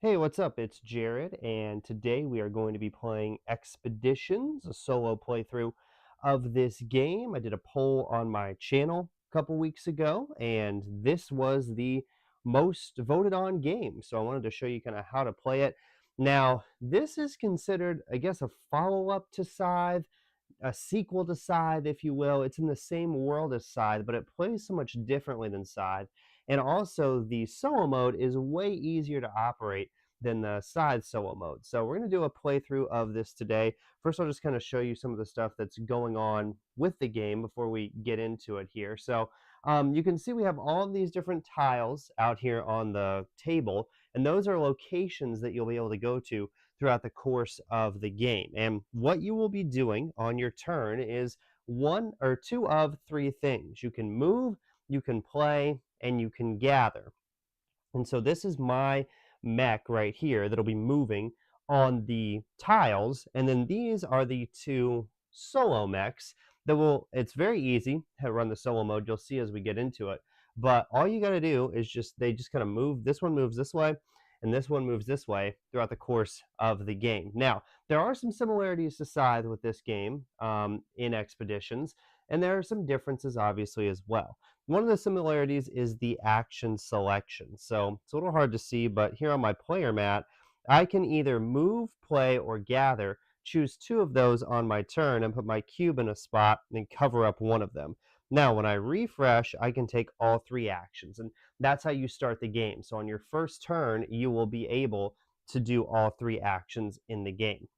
Hey, what's up? It's Jared, and today we are going to be playing Expeditions, a solo playthrough of this game. I did a poll on my channel a couple weeks ago, and this was the most voted on game. So I wanted to show you kind of how to play it. Now, this is considered, I guess, a follow-up to Scythe, a sequel to Scythe, if you will. It's in the same world as Scythe, but it plays so much differently than Scythe. And also, the solo mode is way easier to operate than the Scythe solo mode. So we're going to do a playthrough of this today. First, I'll just kind of show you some of the stuff that's going on with the game before we get into it here. So you can see we have all these different tiles out here on the table, and those are locations that you'll be able to go to throughout the course of the game. And what you will be doing on your turn is one or two of three things. You can move, you can play, and you can gather. And so this is my mech right here that'll be moving on the tiles. And then these are the two solo mechs that will, it's very easy to run the solo mode. You'll see as we get into it. But all you got to do is they just kind of move. This one moves this way and this one moves this way throughout the course of the game. Now, there are some similarities to Scythe with this game in Expeditions, and there are some differences obviously as well. One of the similarities is the action selection. So it's a little hard to see, but here on my player mat, I can either move, play, or gather, choose two of those on my turn and put my cube in a spot and cover up one of them. Now, when I refresh, I can take all three actions, and that's how you start the game. So on your first turn, you will be able to do all three actions in the game.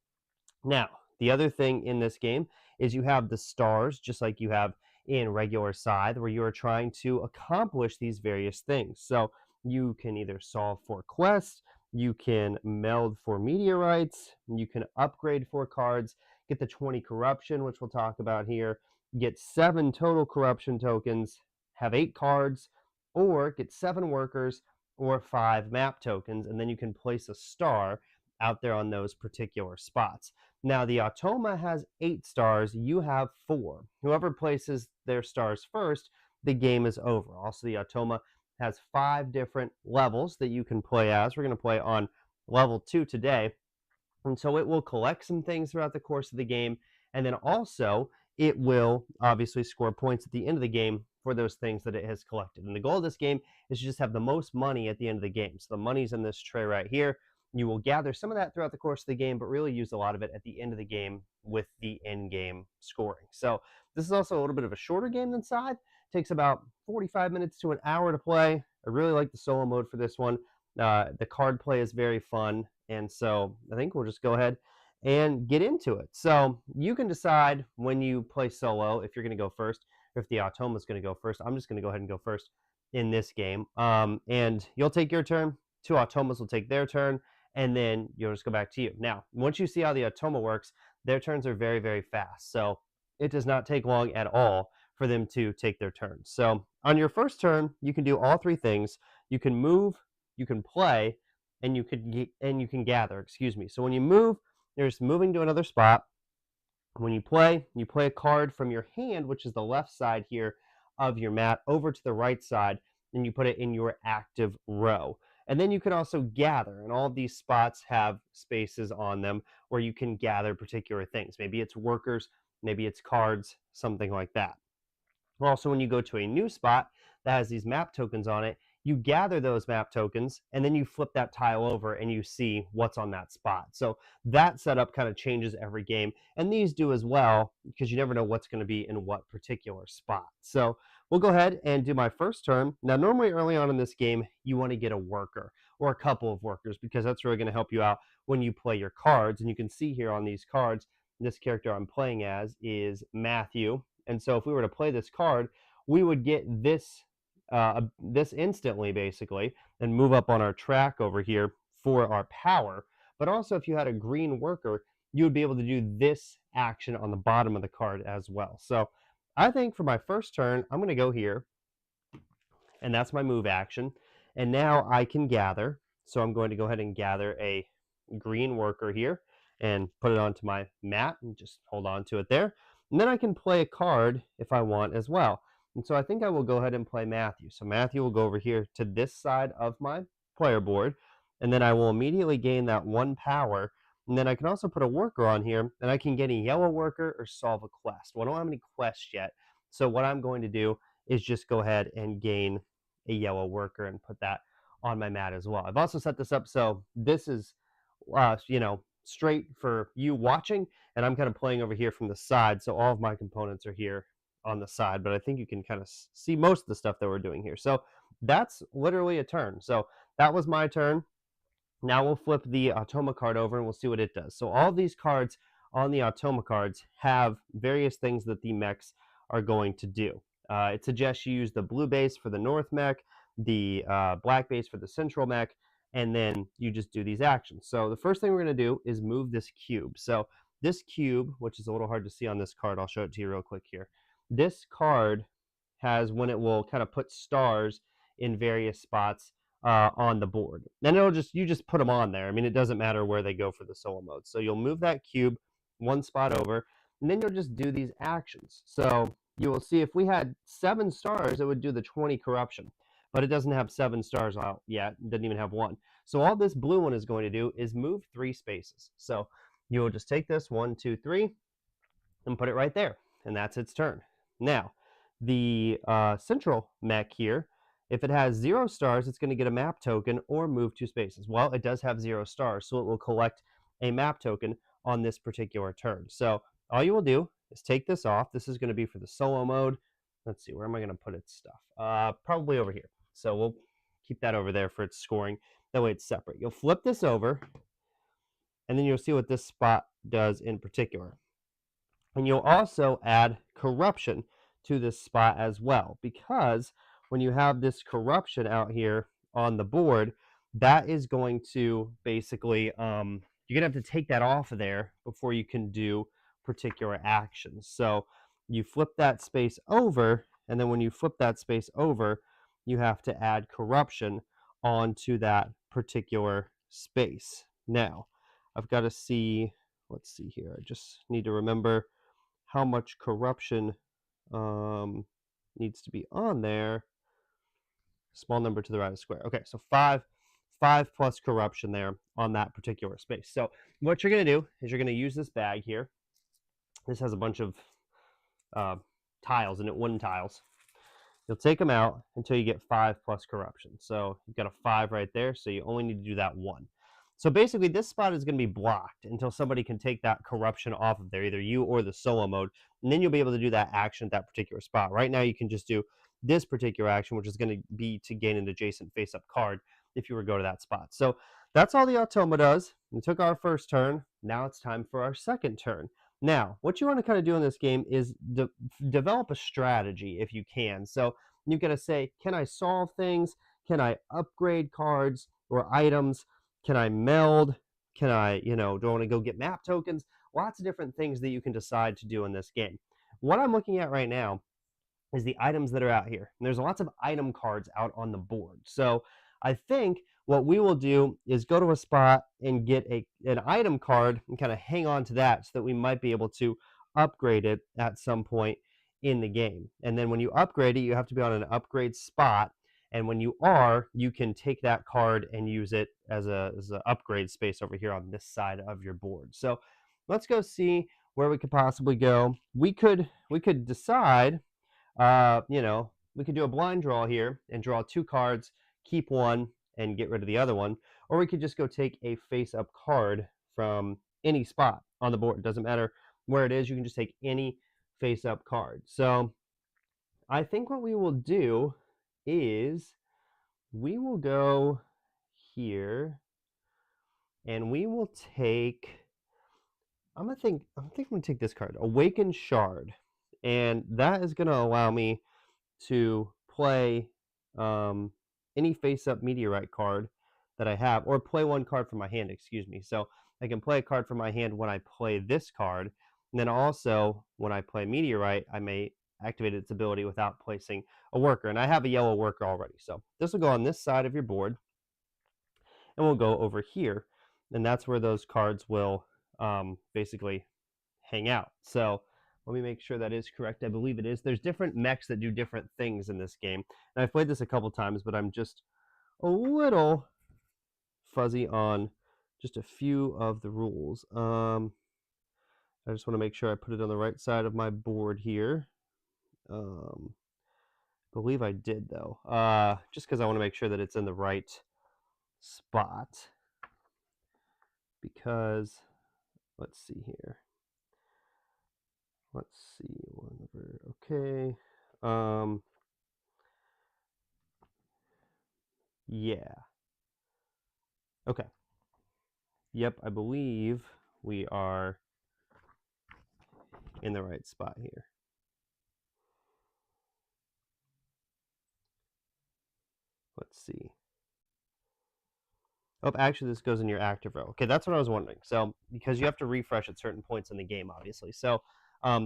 Now, the other thing in this game is you have the stars, just like you have in regular Scythe, where you are trying to accomplish these various things. So you can either solve for quests, you can meld for meteorites, you can upgrade 4 cards, get the 20 corruption, which we'll talk about here, get 7 total corruption tokens, have 8 cards, or get 7 workers or 5 map tokens, and then you can place a star out there on those particular spots. Now, the Automa has 8 stars, you have 4. Whoever places their stars first, the game is over. Also, the Automa has 5 different levels that you can play as. We're going to play on level 2 today. And so it will collect some things throughout the course of the game. And then also, it will obviously score points at the end of the game for those things that it has collected. And the goal of this game is to just have the most money at the end of the game. So the money's in this tray right here. You will gather some of that throughout the course of the game, but really use a lot of it at the end of the game with the end game scoring. So this is also a little bit of a shorter game than Scythe. It takes about 45 minutes to an hour to play. I really like the solo mode for this one. The card play is very fun, and so I think we'll just go ahead and get into it. So you can decide when you play solo if you're going to go first, or if the Automa is going to go first. I'm just going to go ahead and go first in this game, and you'll take your turn. 2 Automas will take their turn, and then you'll just go back to you. Now, once you see how the Automa works, their turns are very, very fast. So it does not take long at all for them to take their turns. So on your first turn, you can do all 3 things. You can move, you can play, and you can gather, excuse me. So when you move, you're just moving to another spot. When you play a card from your hand, which is the left side here of your mat, over to the right side, and you put it in your active row. And then you can also gather, and all of these spots have spaces on them where you can gather particular things. Maybe it's workers, maybe it's cards, something like that. Also, when you go to a new spot that has these map tokens on it, you gather those map tokens, and then you flip that tile over and you see what's on that spot. So that setup kind of changes every game, and these do as well, because you never know what's going to be in what particular spot. So we'll go ahead and do my first turn. Now, normally early on in this game, you want to get a worker or a couple of workers, because that's really going to help you out when you play your cards. And you can see here on these cards, this character I'm playing as is Matthew. And so if we were to play this card, we would get this this instantly, basically, and move up on our track over here for our power. But also, if you had a green worker, you would be able to do this action on the bottom of the card as well. So I think for my first turn, I'm going to go here, and that's my move action. And now I can gather. So I'm going to go ahead and gather a green worker here and put it onto my mat and just hold on to it there. And then I can play a card if I want as well. And so I think I will go ahead and play Matthew. So Matthew will go over here to this side of my player board. and then I will immediately gain that 1 power. And then I can also put a worker on here, and I can get a yellow worker or solve a quest. Well, I don't have any quests yet, so what I'm going to do is just go ahead and gain a yellow worker and put that on my mat as well. I've also set this up so this is, straight for you watching, and I'm kind of playing over here from the side, so all of my components are here on the side, but I think you can kind of see most of the stuff that we're doing here. So that's literally a turn. So that was my turn. Now we'll flip the Automa card over and we'll see what it does. So all these cards on the Automa cards have various things that the mechs are going to do. It suggests you use the blue base for the north mech, the black base for the central mech, and then you just do these actions. So the first thing we're going to do is move this cube. So this cube, which is a little hard to see on this card, I'll show it to you real quick here. This card has when it will kind of put stars in various spots on the board. Then you just put them on there. I mean, it doesn't matter where they go for the solo mode. So you'll move that cube 1 spot over, and then you'll just do these actions. So you will see if we had 7 stars, it would do the 20 corruption, but it doesn't have 7 stars out yet. It doesn't even have 1. So all this blue one is going to do is move 3 spaces. So you will just take this 1, 2, 3, and put it right there, and that's its turn. Now, the central mech here, if it has 0 stars, it's going to get a map token or move 2 spaces. Well, it does have 0 stars, so it will collect a map token on this particular turn. So all you will do is take this off. This is going to be for the solo mode. Let's see, where am I going to put its stuff? Probably over here. So we'll keep that over there for its scoring. That way it's separate. You'll flip this over, and then you'll see what this spot does in particular. And you'll also add corruption to this spot as well, because when you have this corruption out here on the board, that is going to basically, you're going to have to take that off of there before you can do particular actions. So you flip that space over, and then when you flip that space over, you have to add corruption onto that particular space. Now, I've got to see, let's see here, I just need to remember how much corruption needs to be on there. Small number to the right of square. Okay, so 5 plus corruption there on that particular space. So what you're going to do is you're going to use this bag here. This has a bunch of tiles in it, wooden tiles. You'll take them out until you get 5 plus corruption. So you've got a 5 right there, so you only need to do that 1. So basically, this spot is going to be blocked until somebody can take that corruption off of there, either you or the solo mode, and then you'll be able to do that action at that particular spot. Right now, you can just do this particular action, which is going to be to gain an adjacent face-up card if you were to go to that spot. So that's all the Automa does. We took our first turn. Now it's time for our second turn. Now, what you want to kind of do in this game is develop a strategy if you can. So you've got to say, can I solve things? Can I upgrade cards or items? Can I meld? Can I, do I want to go get map tokens? Lots of different things that you can decide to do in this game. What I'm looking at right now is the items that are out here. And there's lots of item cards out on the board. So I think what we will do is go to a spot and get an item card and kind of hang on to that so that we might be able to upgrade it at some point in the game. And then when you upgrade it, you have to be on an upgrade spot. And when you are, you can take that card and use it as an upgrade space over here on this side of your board. So let's go see where we could possibly go. We could decide, we could do a blind draw here and draw 2 cards, keep 1, and get rid of the other one. Or we could just go take a face-up card from any spot on the board. It doesn't matter where it is. You can just take any face-up card. So I think what we will do is we will go here and we will take, I'm gonna take this card, Awakened Shard, and that is gonna allow me to play any face-up meteorite card that I have, or play 1 card from my hand, excuse me. So I can play a card from my hand when I play this card, and then also when I play meteorite, I may activate its ability without placing a worker, and I have a yellow worker already. So this will go on this side of your board, and we'll go over here, and that's where those cards will basically hang out. So let me make sure that is correct. I believe it is. There's different mechs that do different things in this game, and I've played this a couple times, but I'm just a little fuzzy on just a few of the rules. I just want to make sure I put it on the right side of my board here. Believe I did though. Just because I want to make sure that it's in the right spot. Because let's see here. Let's see. Okay. Yeah. Okay. Yep, I believe we are in the right spot here. Let's see. Oh, actually, this goes in your active row. Okay, that's what I was wondering. So, because you have to refresh at certain points in the game, obviously. So,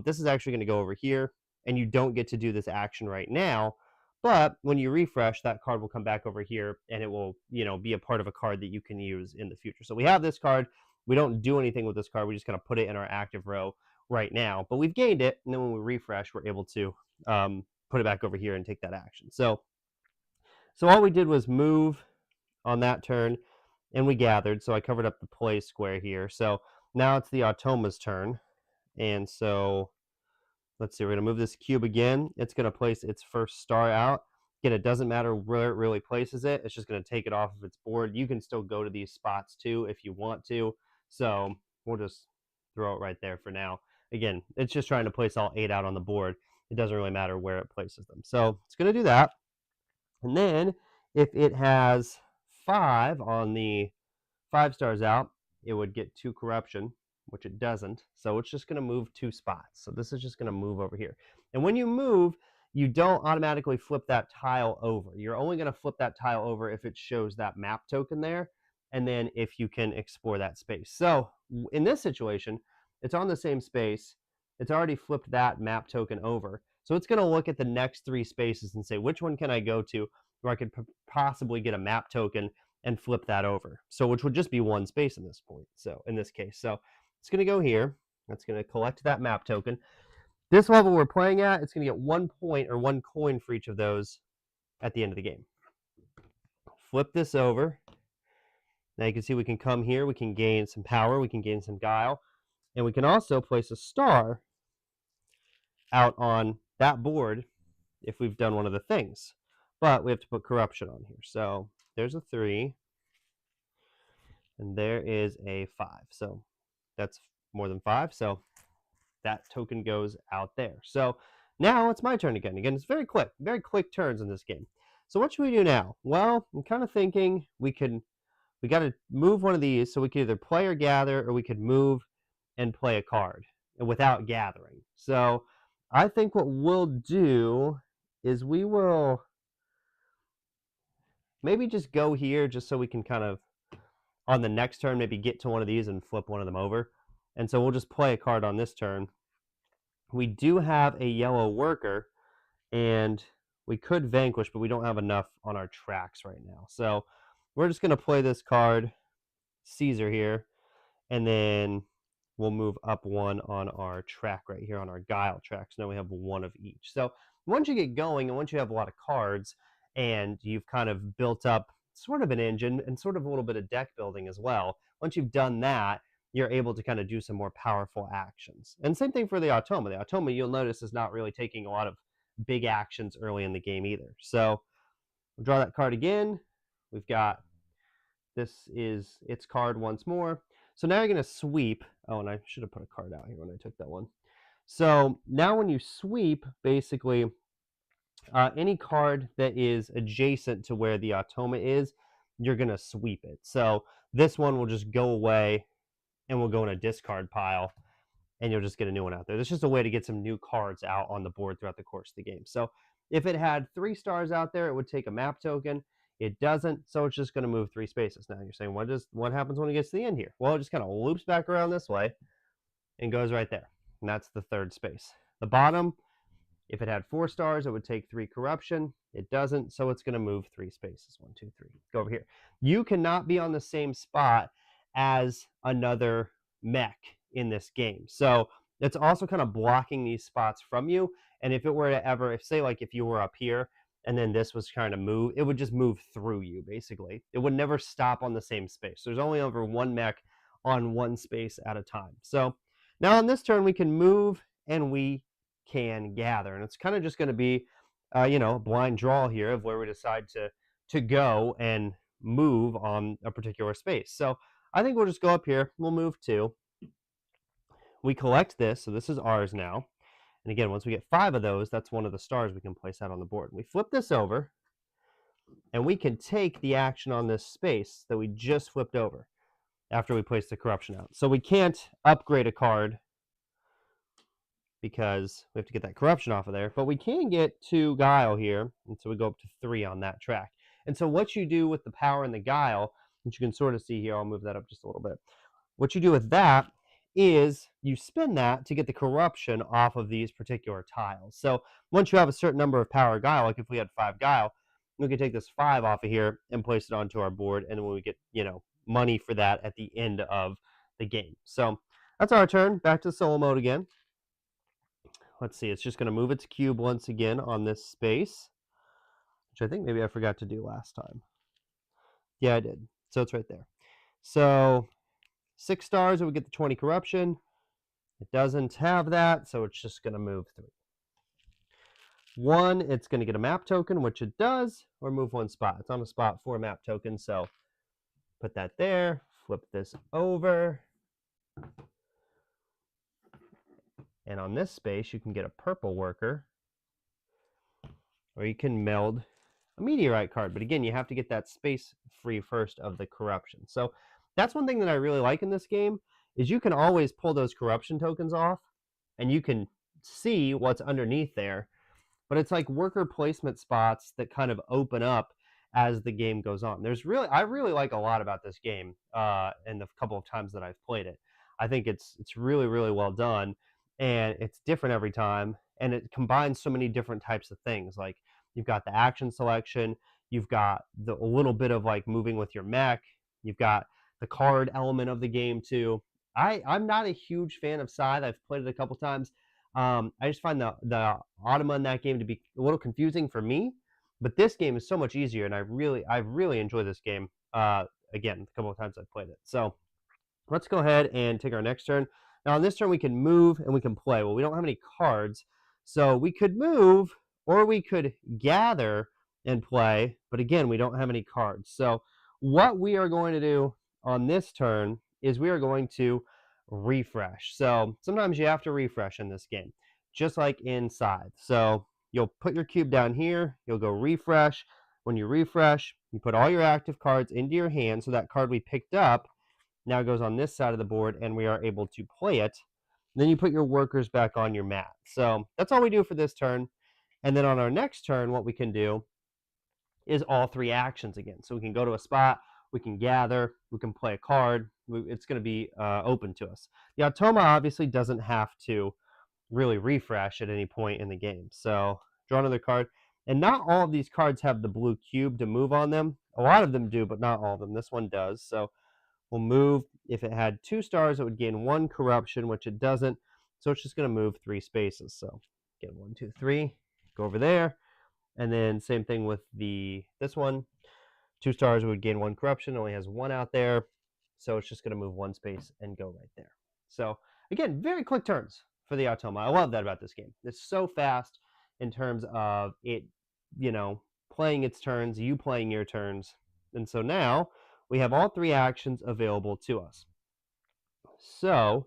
this is actually going to go over here, and you don't get to do this action right now. But when you refresh, that card will come back over here, and it will, be a part of a card that you can use in the future. So we have this card. We don't do anything with this card. We just kind of put it in our active row right now. But we've gained it, and then when we refresh, we're able to put it back over here and take that action. So all we did was move on that turn, and we gathered. So I covered up the play square here. So now it's the automa's turn. And so let's see, we're going to move this cube again. It's going to place its first star out. Again, it doesn't matter where it really places it. It's just going to take it off of its board. You can still go to these spots too if you want to. So we'll just throw it right there for now. Again, it's just trying to place all 8 out on the board. It doesn't really matter where it places them. So it's going to do that. And then if it has 5 on the 5 stars out, it would get 2 corruption, which it doesn't. So it's just going to move 2 spots. So this is just going to move over here. And when you move, you don't automatically flip that tile over. You're only going to flip that tile over if it shows that map token there, and then if you can explore that space. So in this situation, it's on the same space. It's already flipped that map token over. So it's going to look at the next 3 spaces and say, which one can I go to where I could possibly get a map token and flip that over. So which would just be 1 space in this point. So in this case, so it's going to go here. That's going to collect that map token. This level we're playing at, it's going to get 1 point or 1 coin for each of those at the end of the game. Flip this over. Now you can see we can come here. We can gain some power. We can gain some guile. And we can also place a star out on that board if we've done one of the things. But we have to put corruption on here. So there's a 3. And there is a 5. So that's more than 5. So that token goes out there. So now it's my turn again. Again, it's very quick turns in this game. So what should we do now? Well, I'm kind of thinking we got to move one of these. So we could either play or gather, or we could move and play a card without gathering. So I think what we'll do is we will maybe just go here just so we can kind of, on the next turn, maybe get to one of these and flip one of them over. And so we'll just play a card on this turn. We do have a yellow worker, and we could vanquish, but we don't have enough on our tracks right now. So we're just going to play this card, Caesar here, and then we'll move up 1 on our track right here on our guile track. So now we have 1 of each. So once you get going and once you have a lot of cards and you've kind of built up sort of an engine and sort of a little bit of deck building as well, once you've done that, you're able to kind of do some more powerful actions. And same thing for the automa. The automa, you'll notice, is not really taking a lot of big actions early in the game either. So we'll draw that card again. We've got, this is its card once more. So now you're going to sweep. Oh, and I should have put a card out here when I took that one. So now when you sweep, basically, any card that is adjacent to where the automa is, you're going to sweep it. So this one will just go away and we'll go in a discard pile, and you'll just get a new one out there. That's just a way to get some new cards out on the board throughout the course of the game. So if it had 3 stars out there, it would take a map token. It doesn't, so it's just going to move 3 spaces. Now you're saying, what happens when it gets to the end here? Well, it just kind of loops back around this way and goes right there. And that's the 3rd space. The bottom, if it had 4 stars, it would take 3 corruption. It doesn't, so it's going to move 3 spaces. 1, 2, 3. Go over here. You cannot be on the same spot as another mech in this game. So it's also kind of blocking these spots from you. And if it were to ever, say like if you were up here and then this was kind of move. It would just move through you, basically. It would never stop on the same space. There's only over one mech on one space at a time. So now on this turn, we can move and we can gather. And it's kind of just going to be, a blind draw here of where we decide to go and move on a particular space. So I think we'll just go up here. We'll move 2. We collect this, so this is ours now. And again, once we get 5 of those, that's one of the stars we can place out on the board. We flip this over, and we can take the action on this space that we just flipped over after we place the corruption out. So we can't upgrade a card because we have to get that corruption off of there, but we can get 2 guile here, and so we go up to 3 on that track. And so what you do with the power and the guile, which you can sort of see here, I'll move that up just a little bit. What you do with that is you spin that to get the corruption off of these particular tiles. So once you have a certain number of power guile, like if we had 5 guile, we can take this 5 off of here and place it onto our board, and then we get, money for that at the end of the game. So that's our turn. Back to solo mode again. Let's see, it's just going to move its cube once again on this space, which I think maybe I forgot to do last time. Yeah, I did. So it's right there. So 6 stars, and we get the 20 corruption. It doesn't have that, so it's just going to move 3. 1, it's going to get a map token, which it does, or move 1 spot. It's on a spot for a map token, so put that there, flip this over. And on this space, you can get a purple worker, or you can meld a meteorite card. But again, you have to get that space free first of the corruption. So that's one thing that I really like in this game, is you can always pull those corruption tokens off, and you can see what's underneath there. But it's like worker placement spots that kind of open up as the game goes on. I really like a lot about this game, and the couple of times that I've played it. I think it's really, really well done, and it's different every time, and it combines so many different types of things. Like you've got the action selection, you've got a little bit of like moving with your mech, you've got the card element of the game too. I'm not a huge fan of Scythe. I've played it a couple times. I just find the automa in that game to be a little confusing for me, but this game is so much easier, and I really enjoy this game. Again, a couple of times I've played it. So let's go ahead and take our next turn. Now on this turn we can move and we can play. Well, we don't have any cards, so we could move or we could gather and play, but again, we don't have any cards. So what we are going to do on this turn is we are going to refresh. So sometimes you have to refresh in this game, just like in Scythe. So you'll put your cube down here, you'll go refresh. When you refresh, you put all your active cards into your hand, so that card we picked up now goes on this side of the board, and we are able to play it. Then you put your workers back on your mat. So that's all we do for this turn. And then on our next turn, what we can do is all 3 actions again. So we can go to a spot, we can gather, we can play a card. It's going to be open to us. The automa obviously doesn't have to really refresh at any point in the game. So draw another card. And not all of these cards have the blue cube to move on them. A lot of them do, but not all of them. This one does. So we'll move. If it had 2 stars, it would gain 1 corruption, which it doesn't. So it's just going to move 3 spaces. So get 1, 2, 3. Go over there. And then same thing with this one. 2 stars would gain 1 corruption. It only has 1 out there. So it's just going to move 1 space and go right there. So again, very quick turns for the automa. I love that about this game. It's so fast in terms of it, playing its turns, you playing your turns. And so now we have all 3 actions available to us. So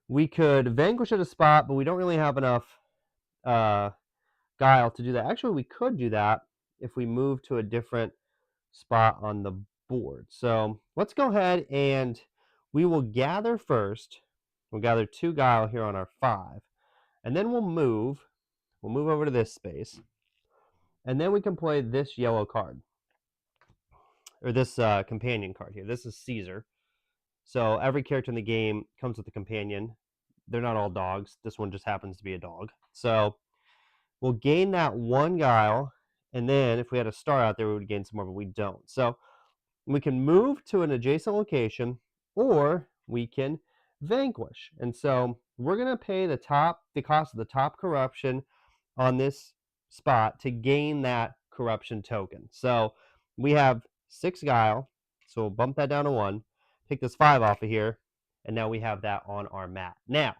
we could vanquish at a spot, but we don't really have enough guile to do that. Actually, we could do that if we move to a different spot on the board. So let's go ahead and we will gather first. We'll gather 2 guile here on our 5. And then we'll move. We'll move over to this space. And then we can play this yellow card. Or this companion card here. This is Caesar. So every character in the game comes with a companion. They're not all dogs. This one just happens to be a dog. So we'll gain that 1 guile. And then if we had a star out there, we would gain some more, but we don't. So we can move to an adjacent location, or we can vanquish. And so we're going to pay the cost of the top corruption on this spot to gain that corruption token. So we have 6 guile, so we'll bump that down to 1, take this 5 off of here, and now we have that on our mat. Now,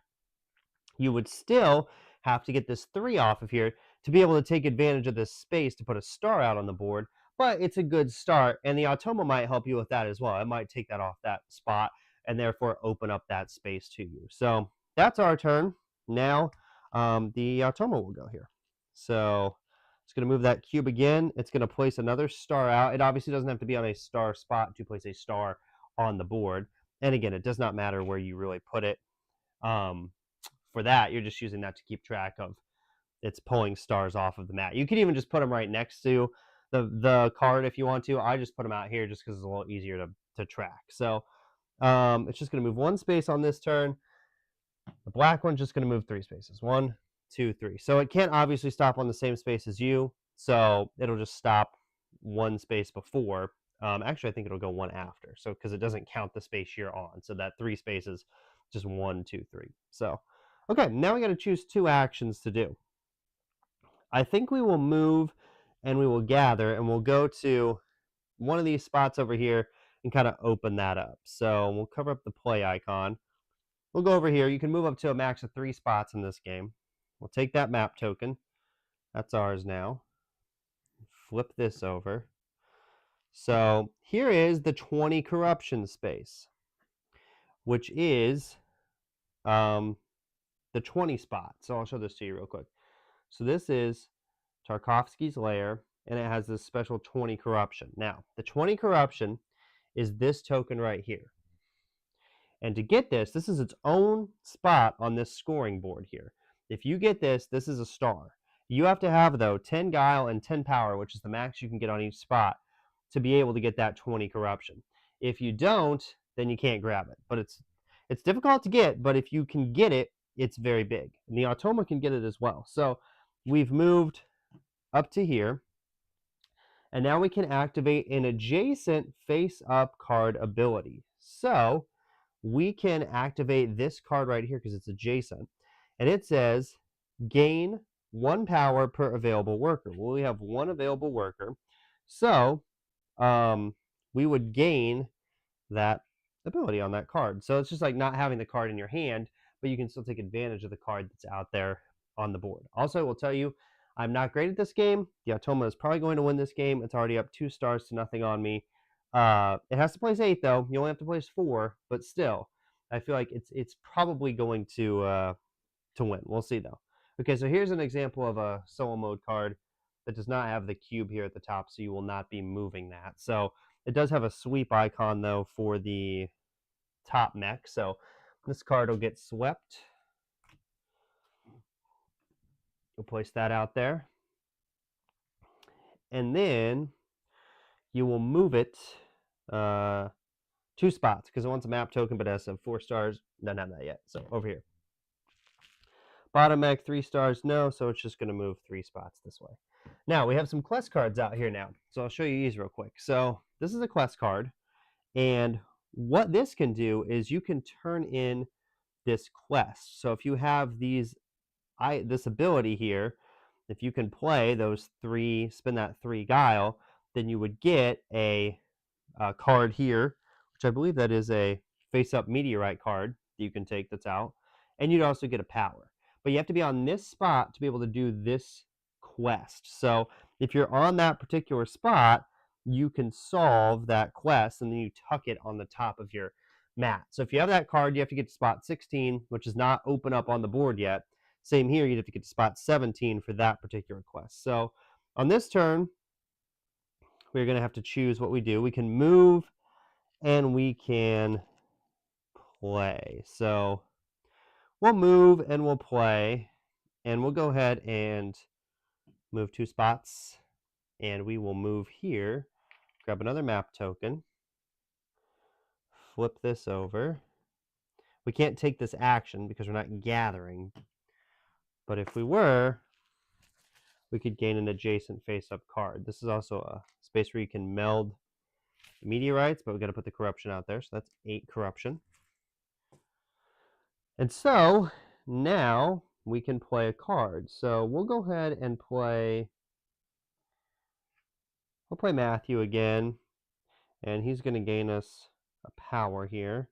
you would still have to get this 3 off of here to be able to take advantage of this space to put a star out on the board, but it's a good start, and the automa might help you with that as well. It might take that off that spot and therefore open up that space to you. So that's our turn. Now the automa will go here. So it's going to move that cube again. It's going to place another star out. It obviously doesn't have to be on a star spot to place a star on the board. And again, it does not matter where you really put it. For that, you're just using that to keep track of it's pulling stars off of the mat. You can even just put them right next to the card if you want to. I just put them out here just because it's a little easier to track. So it's just going to move 1 space on this turn. The black one's just going to move 3 spaces. 1, 2, 3. So it can't obviously stop on the same space as you. So it'll just stop 1 space before. Actually, I think it'll go 1 after. So because it doesn't count the space you're on. So that 3 spaces, just 1, 2, 3. So, okay, now we got to choose 2 actions to do. I think we will move and we will gather and we'll go to one of these spots over here and kind of open that up. So we'll cover up the play icon. We'll go over here. You can move up to a max of 3 spots in this game. We'll take that map token. That's ours now. Flip this over. So here is the 20 corruption space, which is the 20 spot. So I'll show this to you real quick. So this is Tarkovsky's lair, and it has this special 20 corruption. Now, the 20 corruption is this token right here. And to get this, this is its own spot on this scoring board here. If you get this, this is a star. You have to have, though, 10 guile and 10 power, which is the max you can get on each spot, to be able to get that 20 corruption. If you don't, then you can't grab it. But it's difficult to get, but if you can get it, it's very big. And the automa can get it as well. So we've moved up to here. And now we can activate an adjacent face-up card ability. So we can activate this card right here because it's adjacent. And it says gain 1 power per available worker. Well, we have 1 available worker. So we would gain that ability on that card. So it's just like not having the card in your hand, but you can still take advantage of the card that's out there on the board. Also, I will tell you, I'm not great at this game. The automa is probably going to win this game. It's already up 2 stars to nothing on me. It has to place 8 though. You only have to place 4, but still, I feel like it's probably going to win. We'll see though. Okay, so here's an example of a solo mode card that does not have the cube here at the top, so you will not be moving that. So it does have a sweep icon though for the top mech. So this card will get swept. You'll place that out there. And then you will move it 2 spots because it wants a map token, but it has 4 stars. Doesn't have that yet. So over here. Bottom mech, 3 stars, no. So it's just going to move 3 spots this way. Now we have some quest cards out here now. So I'll show you these real quick. So this is a quest card. And what this can do is you can turn in this quest. So if you have this ability here, if you can play those 3, spin that 3 guile, then you would get a card here, which I believe that is a face-up meteorite card that you can take that's out, and you'd also get a power. But you have to be on this spot to be able to do this quest. So if you're on that particular spot, you can solve that quest, and then you tuck it on the top of your mat. So if you have that card, you have to get to spot 16, which is not open up on the board yet. Same here, you'd have to get to spot 17 for that particular quest. So on this turn, we're going to have to choose what we do. We can move and we can play. So we'll move and we'll play, and we'll go ahead and move 2 spots, and we will move here, grab another map token, flip this over. We can't take this action because we're not gathering, but if we were, we could gain an adjacent face-up card. This is also a space where you can meld meteorites, but we've got to put the corruption out there, so that's 8 corruption. And so now we can play a card. So we'll go ahead and play we'll play Matthew again, and he's going to gain us a power here.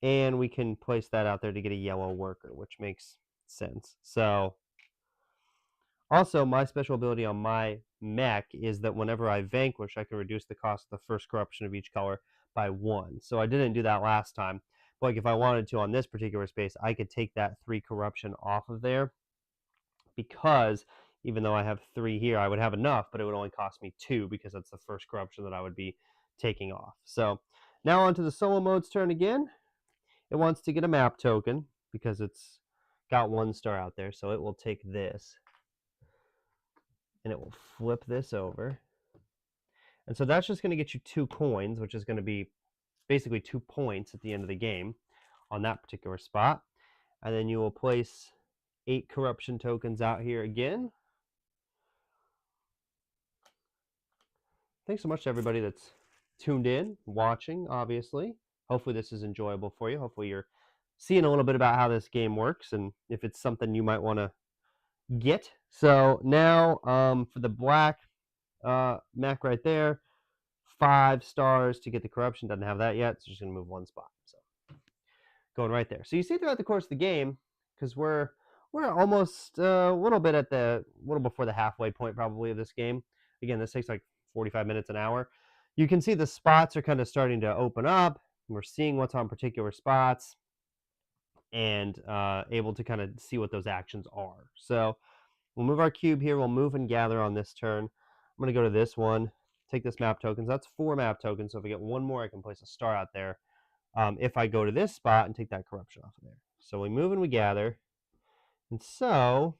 And we can place that out there to get a yellow worker, which makes sense. So, also, my special ability on my mech is that whenever I vanquish, I can reduce the cost of the first corruption of each color by 1. So I didn't do that last time. But like if I wanted to on this particular space, I could take that 3 corruption off of there, because even though I have 3 here, I would have enough, but it would only cost me 2 because that's the first corruption that I would be taking off. So now on to the solo mode's turn again. It wants to get a map token because it's got 1 star out there, so it will take this and it will flip this over. And so that's just going to get you 2 coins, which is going to be basically 2 points at the end of the game on that particular spot. And then you will place 8 corruption tokens out here again. Thanks so much to everybody that's tuned in, watching, obviously. Hopefully this is enjoyable for you. Hopefully you're seeing a little bit about how this game works and if it's something you might want to get. So now for the black mech right there, 5 stars to get the corruption. Doesn't have that yet, so just going to move 1 spot. So going right there. So you see throughout the course of the game, because we're almost a little before the halfway point probably of this game. Again, this takes like 45 minutes, an hour. You can see the spots are kind of starting to open up. We're seeing what's on particular spots and able to kind of see what those actions are. So we'll move our cube here. We'll move and gather on this turn. I'm going to go to this one, take this map tokens. That's 4 map tokens. So if I get 1 more, I can place a star out there. If I go to this spot and take that corruption off of there. So we move and we gather. And so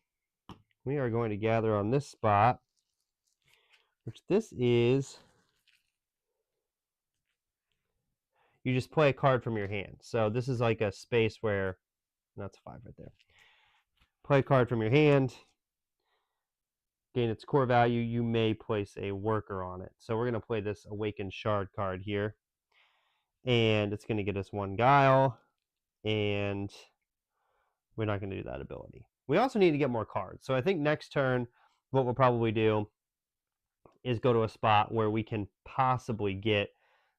we are going to gather on this spot, which this is, you just play a card from your hand. So this is like a space where, that's 5 right there. Play a card from your hand, gain its core value, you may place a worker on it. So we're going to play this Awakened Shard card here. And it's going to get us 1 guile, and we're not going to do that ability. We also need to get more cards. So I think next turn, what we'll probably do is go to a spot where we can possibly get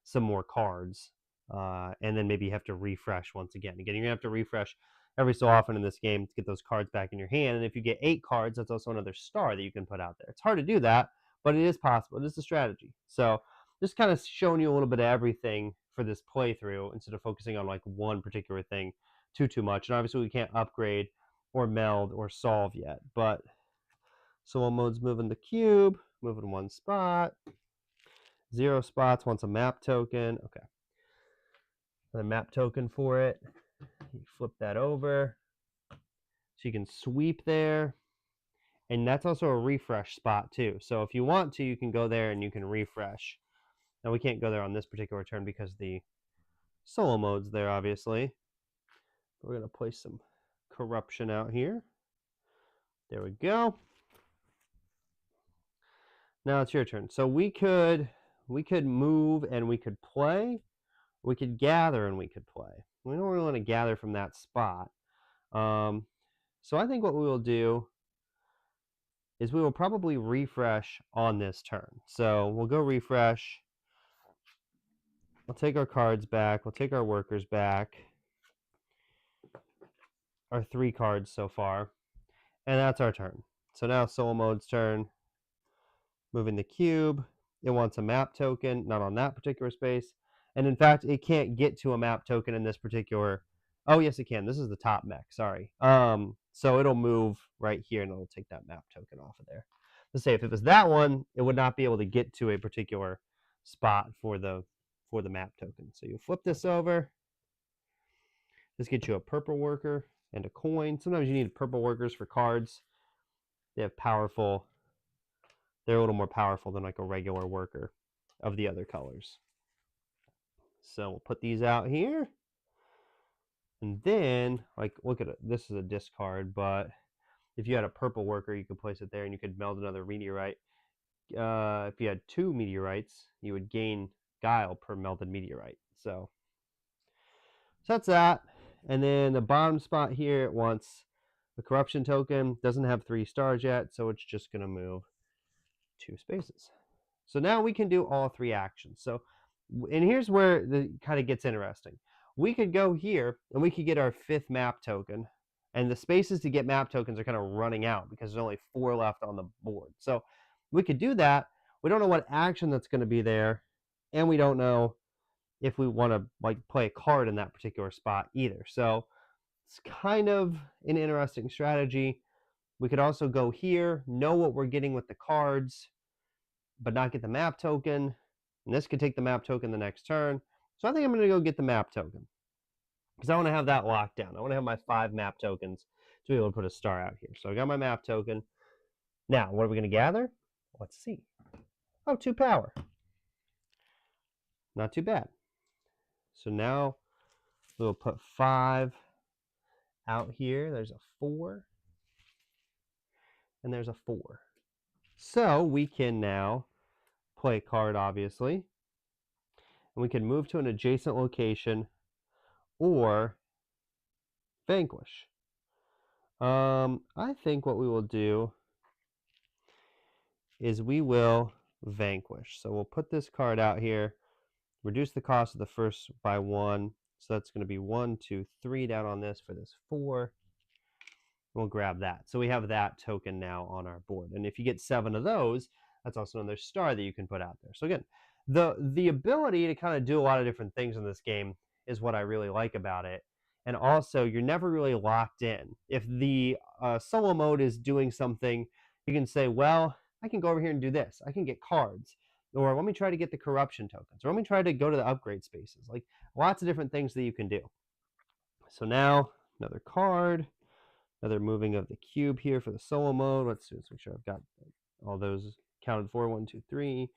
some more cards. And then maybe you have to refresh once again. Again, you're going to have to refresh every so often in this game to get those cards back in your hand. And if you get 8 cards, that's also another star that you can put out there. It's hard to do that, but it is possible. It is a strategy. So just kind of showing you a little bit of everything for this playthrough instead of focusing on like one particular thing too much. And obviously we can't upgrade or meld or solve yet, but solo mode's moving the cube, moving 1 spot, 0 spots, wants a map token. Okay. A map token for it. You flip that over. So you can sweep there. And that's also a refresh spot too. So if you want to, you can go there and you can refresh. Now we can't go there on this particular turn because the solo mode's there, obviously. We're going to place some corruption out here. There we go. Now it's your turn. So we could move and we could play. We could gather and we could play. We don't really want to gather from that spot. So I think what we will do is we will probably refresh on this turn. So we'll go refresh. We'll take our cards back. We'll take our workers back. Our 3 cards so far. And that's our turn. So now solo mode's turn. Moving the cube. It wants a map token, not on that particular space. And in fact, it can't get to a map token in this particular. Oh, yes, it can. This is the top mech. Sorry. So it'll move right here and it'll take that map token off of there. Let's say if it was that one, it would not be able to get to a particular spot for the map token. So you flip this over. This gets you a purple worker and a coin. Sometimes you need purple workers for cards. They have powerful. They're a little more powerful than like a regular worker of the other colors. So we'll put these out here. And then, like, look at it. This is a discard, but if you had a purple worker, you could place it there and you could meld another meteorite. If you had 2 meteorites, you would gain guile per melded meteorite. So that's that. And then the bottom spot here, it wants the corruption token. Doesn't have 3 stars yet, so it's just going to move 2 spaces. So now we can do all 3 actions. So, and here's where it kind of gets interesting. We could go here and we could get our 5th map token, and the spaces to get map tokens are kind of running out because there's only 4 left on the board. So we could do that. We don't know what action that's going to be there, and we don't know if we want to like play a card in that particular spot either. So it's kind of an interesting strategy. We could also go here, know what we're getting with the cards, but not get the map token. And this could take the map token the next turn. So I think I'm going to go get the map token because I want to have that locked down. I want to have my 5 map tokens to be able to put a star out here. So I got my map token. Now, what are we going to gather? Let's see. Oh, 2 power. Not too bad. So now we'll put 5 out here. There's a 4. And there's a 4. So we can now play a card, obviously. And we can move to an adjacent location or vanquish. I think what we will do is we will vanquish. So we'll put this card out here, reduce the cost of the first by 1. So that's going to be 1, 2, 3 down on this for this 4. We'll grab that. So we have that token now on our board. And if you get 7 of those, that's also another star that you can put out there. So again, the ability to kind of do a lot of different things in this game is what I really like about it. And also, you're never really locked in. If the solo mode is doing something, you can say, well, I can go over here and do this. I can get cards. Or let me try to get the corruption tokens. Or let me try to go to the upgrade spaces. Like lots of different things that you can do. So now, another card. Another moving of the cube here for the solo mode. Let's make sure I've got all those counted for. 1, 2, 3,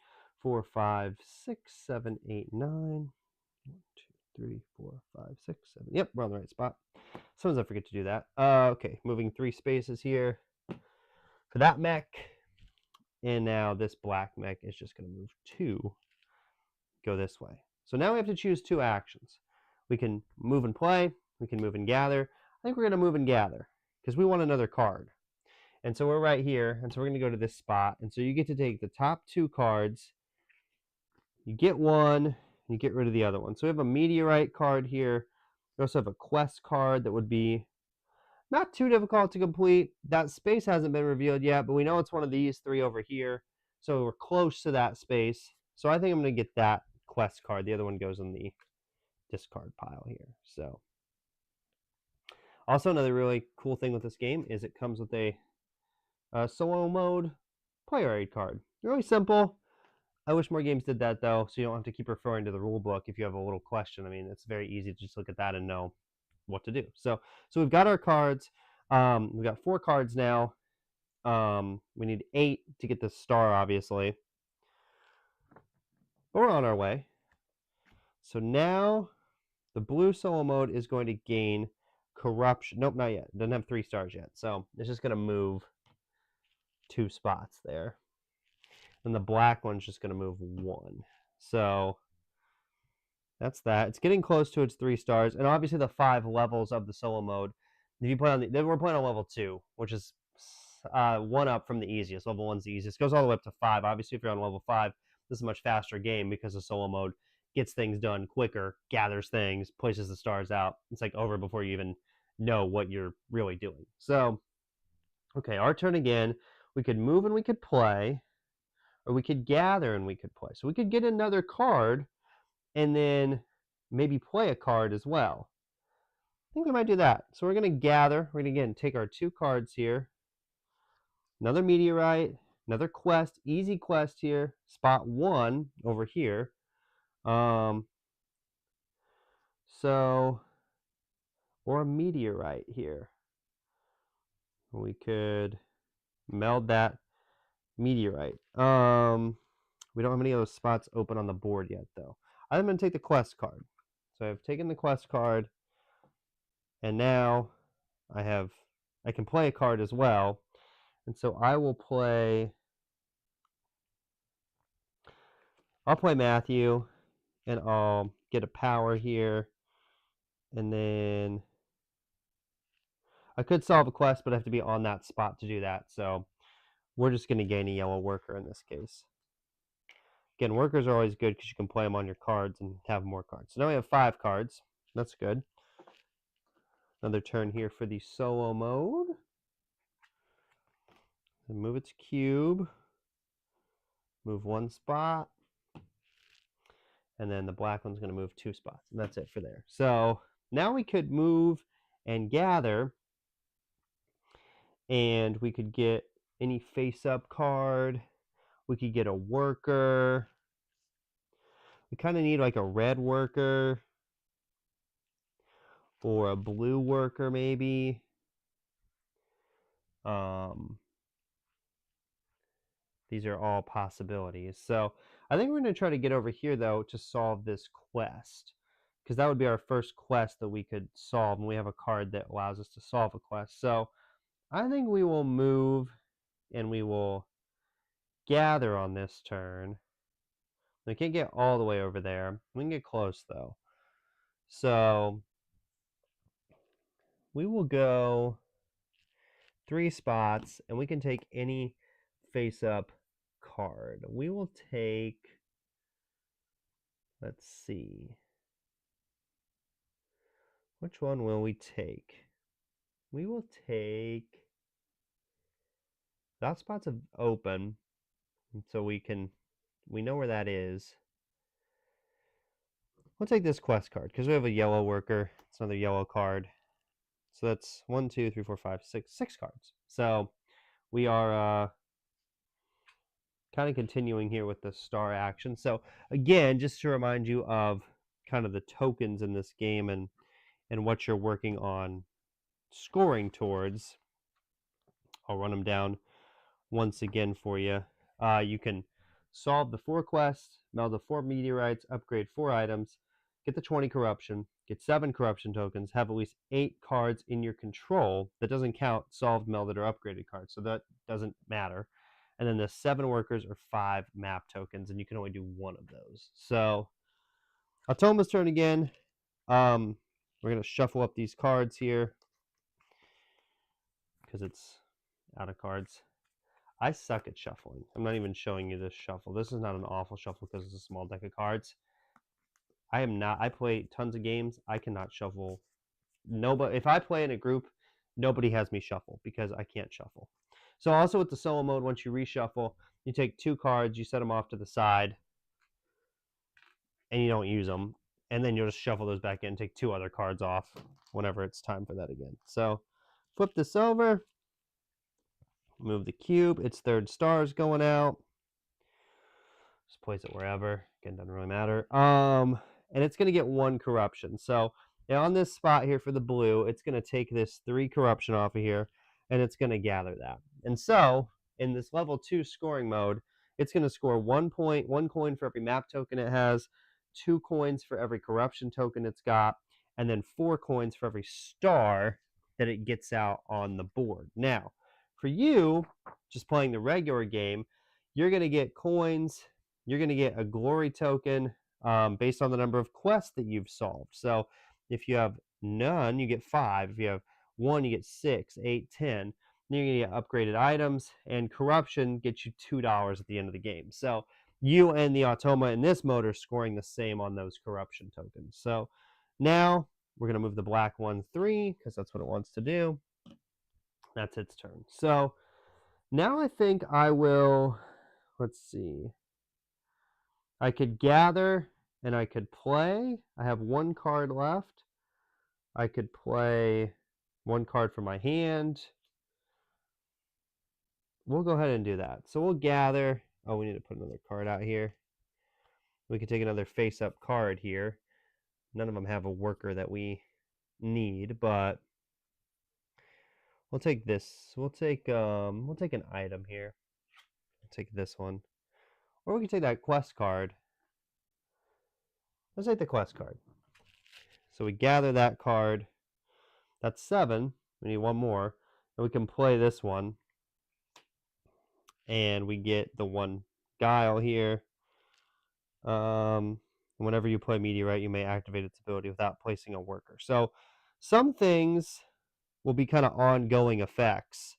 4, 5, 6, 7, 8, 9. 1, 2, 3, 4, 5, 6, 7. Yep, we're on the right spot. Sometimes I forget to do that. Okay, moving 3 spaces here for that mech. And now this black mech is just going to move 2, go this way. So now we have to choose 2 actions. We can move and play. We can move and gather. I think we're going to move and gather because we want another card. And so we're right here, and so we're going to go to this spot. And so you get to take the top 2 cards. You get one, and you get rid of the other one. So we have a meteorite card here. We also have a quest card that would be not too difficult to complete. That space hasn't been revealed yet, but we know it's one of these 3 over here. So we're close to that space. So I think I'm going to get that quest card. The other one goes in the discard pile here. So also, another really cool thing with this game is it comes with a solo mode player aid card. Really simple. I wish more games did that, though, so you don't have to keep referring to the rule book if you have a little question. I mean, it's very easy to just look at that and know what to do. So we've got our cards. We've got 4 cards now. We need 8 to get the star, obviously. But we're on our way. So now the blue solo mode is going to gain corruption. Nope, not yet. It doesn't have 3 stars yet. So it's just going to move 2 spots there. And the black one's just going to move 1. So that's that. It's getting close to its 3 stars. And obviously the 5 levels of the solo mode. If you play on we're playing on level 2, which is 1 up from the easiest. Level 1's the easiest. It goes all the way up to 5. Obviously, if you're on level 5, this is a much faster game because the solo mode gets things done quicker, gathers things, places the stars out. It's like over before you even know what you're really doing. So, okay, our turn again. We could move and we could play, or we could gather and we could play. So we could get another card and then maybe play a card as well. I think we might do that. So we're going to gather. We're going to, again, take our 2 cards here. Another meteorite, another quest, easy quest here. Spot 1 over here. So, or a meteorite here. We could meld that meteorite. We don't have any of those spots open on the board yet, though. I'm going to take the quest card. So I've taken the quest card, and now I can play a card as well. And so I'll play Matthew, and I'll get a power here. And then I could solve a quest, but I have to be on that spot to do that. So we're just going to gain a yellow worker in this case. Again, workers are always good because you can play them on your cards and have more cards. So now we have 5 cards. That's good. Another turn here for the solo mode. And move its cube. Move 1 spot. And then the black one's going to move 2 spots. And that's it for there. So now we could move and gather. And we could get any face-up card. We could get a worker. We kind of need like a red worker. Or a blue worker maybe. These are all possibilities. So I think we're going to try to get over here, though, to solve this quest. Because that would be our first quest that we could solve. And we have a card that allows us to solve a quest. So I think we will move and we will gather on this turn. We can't get all the way over there. We can get close, though. So we will go 3 spots, and we can take any face-up card. We will take, let's see, which one will we take? We will take, that spot's open, so we know where that is. We'll take this quest card, because we have a yellow worker. It's another yellow card. So that's 1, 2, 3, 4, 5, 6 cards. So we are kind of continuing here with the star action. So again, just to remind you of kind of the tokens in this game and what you're working on scoring towards. I'll run them down once again for you. You can solve the 4 quests, meld the 4 meteorites, upgrade 4 items, get the 20 corruption, get 7 corruption tokens, have at least 8 cards in your control. That doesn't count solved, melded, or upgraded cards, so that doesn't matter. And then the 7 workers are 5 map tokens, and you can only do 1 of those. So Automa's turn again. We're going to shuffle up these cards here because it's out of cards. I suck at shuffling. I'm not even showing you this shuffle. This is not an awful shuffle because it's a small deck of cards. I am not. I play tons of games. I cannot shuffle. Nobody. If I play in a group, nobody has me shuffle because I can't shuffle. So also with the solo mode, once you reshuffle, you take 2 cards, you set them off to the side, and you don't use them. And then you'll just shuffle those back in, take 2 other cards off whenever it's time for that again. So flip this over. Move the cube. Its 3rd star is going out. Just place it wherever. Again, doesn't really matter. And it's going to get 1 corruption. So now on this spot here for the blue, it's going to take this 3 corruption off of here, and it's going to gather that. And so in this level 2 scoring mode, it's going to score 1 point, 1 coin for every map token it has, 2 coins for every corruption token it's got, and then 4 coins for every star that it gets out on the board. Now, for you, just playing the regular game, you're going to get coins. You're going to get a glory token based on the number of quests that you've solved. So if you have none, you get 5. If you have 1, you get 6, 8, 10. Then you're going to get upgraded items, and corruption gets you $2 at the end of the game. So you and the Automa in this mode are scoring the same on those corruption tokens. So now we're going to move the black one 3 because that's what it wants to do. That's its turn. So now I think I will, let's see. I could gather and I could play. I have 1 card left. I could play 1 card from my hand. We'll go ahead and do that. So we'll gather. Oh, we need to put another card out here. We could take another face-up card here. None of them have a worker that we need, but we'll take this. We'll take an item here. We'll take this one. Or we can take that quest card. Let's take the quest card. So we gather that card. That's 7. We need 1 more. And we can play this one. And we get the 1 guile here. Whenever you play Meteorite, you may activate its ability without placing a worker. So some things will be kind of ongoing effects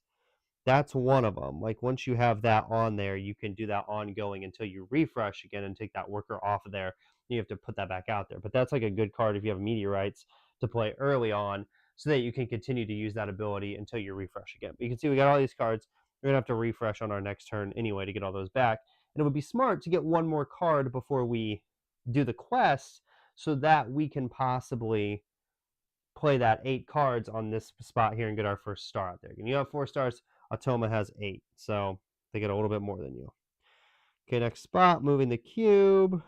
that's one of them. Like once you have that on there, you can do that ongoing until you refresh again and take that worker off of there. You have to put that back out there. But that's like a good card if you have meteorites to play early on so that you can continue to use that ability until you refresh again. But you can see we got all these cards. We're going to have to refresh on our next turn anyway to get all those back. And it would be smart to get one more card before we do the quest so that we can possibly play that 8 cards on this spot here and get our first star out there. And you have 4 stars. Automa has 8, so they get a little bit more than you. Okay, next spot, moving the cube.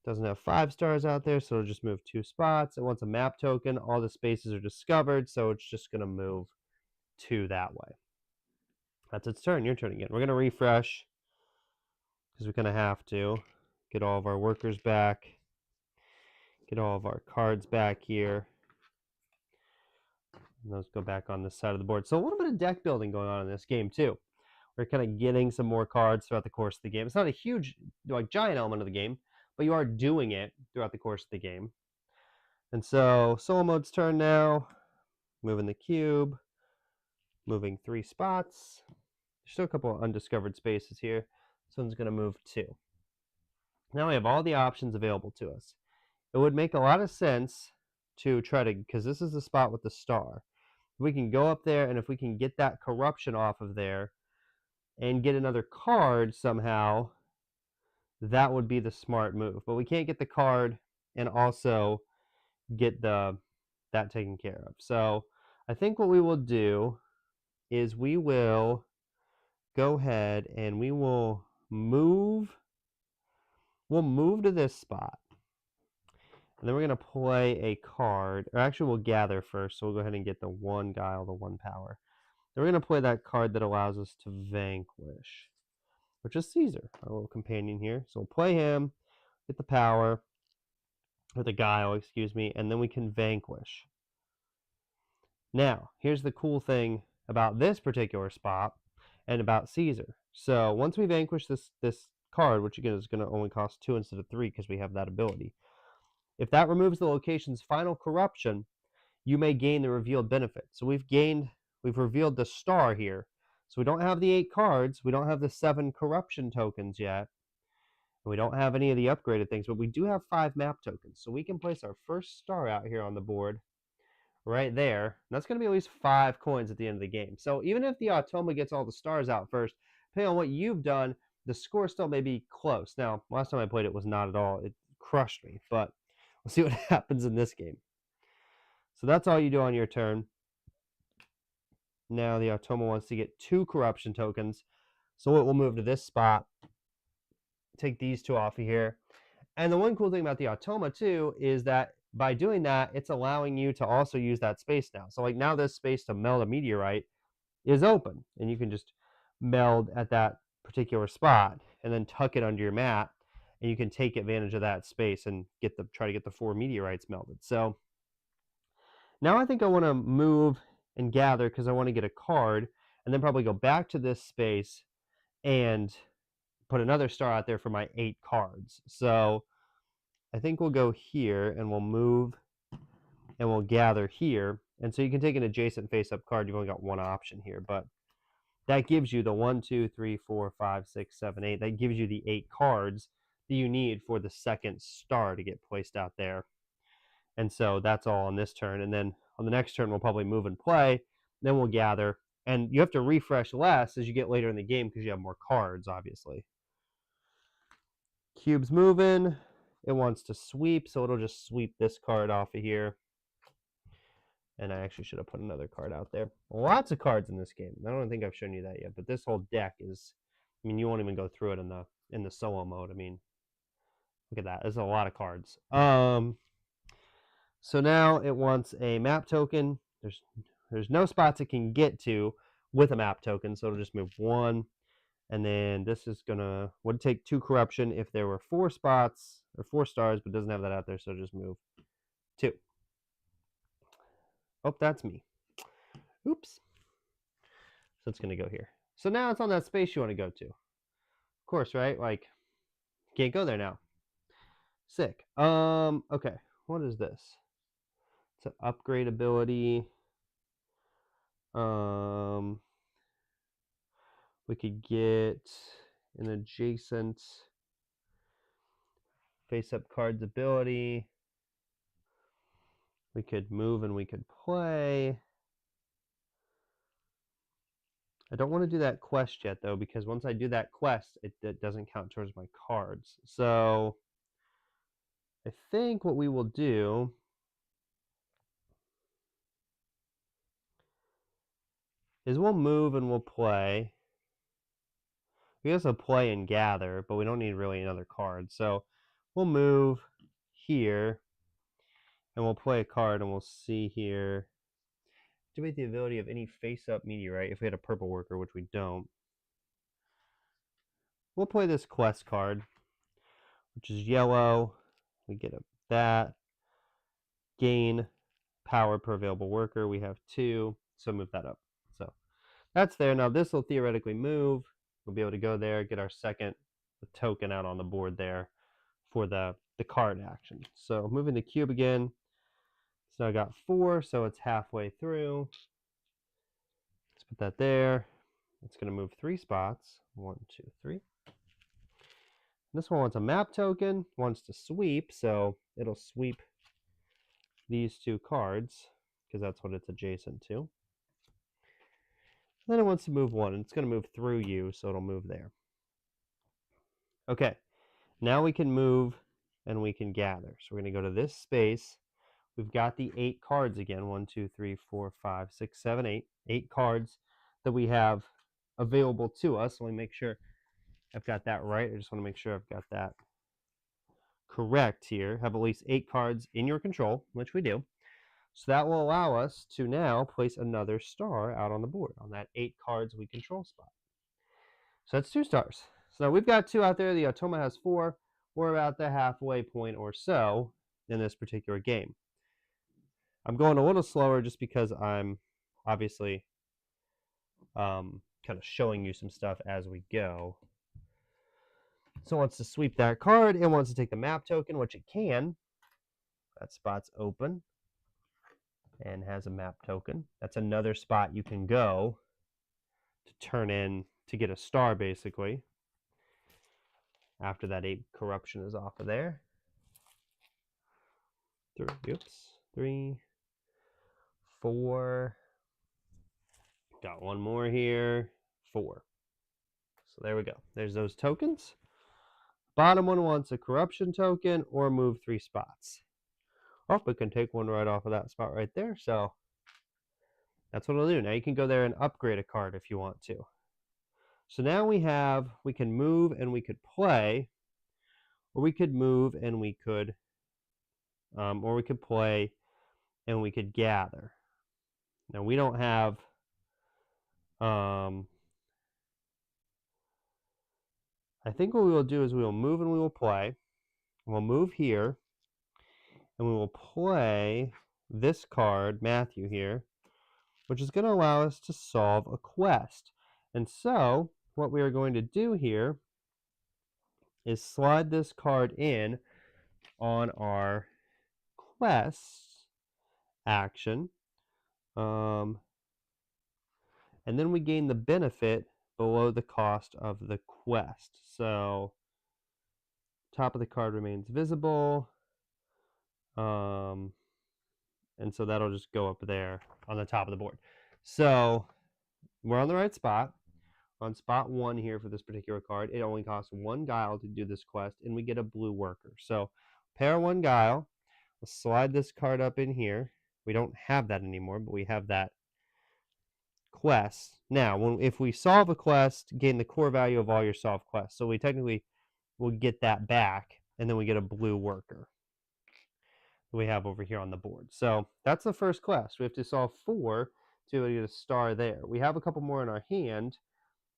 Doesn't have 5 stars out there, so it'll just move 2 spots. It wants a map token. All the spaces are discovered, so it's just going to move 2 that way. That's its turn. Your turn again. We're going to refresh because we're going to have to get all of our workers back, get all of our cards back here. And those go back on this side of the board. So a little bit of deck building going on in this game too. We're kind of getting some more cards throughout the course of the game. It's not a huge, like, giant element of the game, but you are doing it throughout the course of the game. And so solo mode's turn now. Moving the cube, moving 3 spots. There's still a couple of undiscovered spaces here. This one's going to move 2. Now we have all the options available to us. It would make a lot of sense to try to, because this is the spot with the star. We can go up there, and if we can get that corruption off of there and get another card somehow, that would be the smart move. But we can't get the card and also get that taken care of. So I think what we will do is we will go ahead and we will move. We'll move to this spot. And then we're going to play a card. Or actually, we'll gather first. So we'll go ahead and get the 1 guile, the 1 power. Then we're going to play that card that allows us to vanquish, which is Caesar, our little companion here. So we'll play him, get the power, or the guile, excuse me, and then we can vanquish. Now, here's the cool thing about this particular spot and about Caesar. So once we vanquish this card, which again is going to only cost 2 instead of 3 because we have that ability, if that removes the location's final corruption, you may gain the revealed benefit. So we've revealed the star here. So we don't have the 8 cards, we don't have the 7 corruption tokens yet, and we don't have any of the upgraded things, but we do have 5 map tokens. So we can place our first star out here on the board right there. And that's going to be at least 5 coins at the end of the game. So even if the Automa gets all the stars out first, depending on what you've done, the score still may be close. Now, last time I played it was not at all. It crushed me, but we'll see what happens in this game. So that's all you do on your turn. Now the Automa wants to get 2 corruption tokens. So it will move to this spot. Take these 2 off of here. And the one cool thing about the Automa too is that by doing that, it's allowing you to also use that space now. So like now this space to meld a meteorite is open. And you can just meld at that particular spot and then tuck it under your mat. And you can take advantage of that space and try to get the 4 meteorites melded. So now I think I want to move and gather because I want to get a card and then probably go back to this space and put another star out there for my 8 cards. So I think we'll go here and we'll move and we'll gather here. And so you can take an adjacent face-up card. You've only got one option here, but that gives you the 1, 2, 3, 4, 5, 6, 7, 8. That gives you the 8 cards that you need for the second star to get placed out there. And so that's all on this turn. And then on the next turn, we'll probably move and play. Then we'll gather. And you have to refresh less as you get later in the game because you have more cards, obviously. Cube's moving. It wants to sweep, so it'll just sweep this card off of here. And I actually should have put another card out there. Lots of cards in this game. I don't think I've shown you that yet, but this whole deck is, I mean, you won't even go through it in the solo mode. I mean, look at that. There's a lot of cards. So now it wants a map token. There's no spots it can get to with a map token, so it'll just move 1. And then this is would take 2 corruption if there were 4 spots or 4 stars, but doesn't have that out there, so just move 2. Oh, that's me. Oops. So it's going to go here. So now it's on that space you want to go to. Of course, right? Like, can't go there now. Sick. Okay. What is this? It's an upgrade ability. We could get an adjacent face-up card's ability. We could move and we could play. I don't want to do that quest yet, though, because once I do that quest, it doesn't count towards my cards. So I think what we will do is we'll move and we'll play. We also play and gather, but we don't need really another card. So we'll move here, and we'll play a card, and we'll see here. Activate the ability of any face-up meteorite if we had a purple worker, which we don't. We'll play this quest card, which is yellow. We get that. Gain power per available worker. We have 2, so move that up. So that's there. Now this will theoretically move. We'll be able to go there, get our second token out on the board there for the card action. So moving the cube again. So I got 4, so it's halfway through. Let's put that there. It's going to move 3 spots. 1, 2, 3. This one wants a map token, wants to sweep, so it'll sweep these 2 cards because that's what it's adjacent to. Then it wants to move 1, and it's going to move through you, so it'll move there. Okay, now we can move and we can gather. So we're going to go to this space. We've got the 8 cards again. 1, 2, 3, 4, 5, 6, 7, 8. 8 cards that we have available to us. Let me make sure I've got that right. I just want to make sure I've got that correct here. Have at least 8 cards in your control, which we do. So that will allow us to now place another star out on the board on that 8 cards we control spot. So that's 2 stars. So we've got 2 out there. The Automa has 4. We're about the halfway point or so in this particular game. I'm going a little slower just because I'm obviously kind of showing you some stuff as we go. So it wants to sweep that card. It wants to take the map token, which it can. That spot's open and has a map token. That's another spot you can go to turn in to get a star, basically, after that 8 corruption is off of there. 3, 4. Got 1 more here. 4. So there we go. There's those tokens. Bottom one wants a corruption token or move 3 spots. Oh, we can take 1 right off of that spot right there. So that's what it'll do. Now you can go there and upgrade a card if you want to. So now we can move and we could play, or we could move and we could, or we could play and we could gather. Now we don't have, I think what we will do is we will move and we will play. We'll move here and we will play this card, Matthew here, which is going to allow us to solve a quest. And so what we are going to do here is slide this card in on our quest action. And then we gain the benefit below the cost of the quest. So top of the card remains visible. And so that'll just go up there on the top of the board. So we're on the right spot. On spot 1 here for this particular card. It only costs 1 guile to do this quest, and we get a blue worker. So pair 1 guile. We'll slide this card up in here. We don't have that anymore, but we have that quest. Now, if we solve a quest, gain the core value of all your solved quests. So we technically will get that back, and then we get a blue worker we have over here on the board. So that's the first quest. We have to solve 4 to get a star there. We have a couple more in our hand.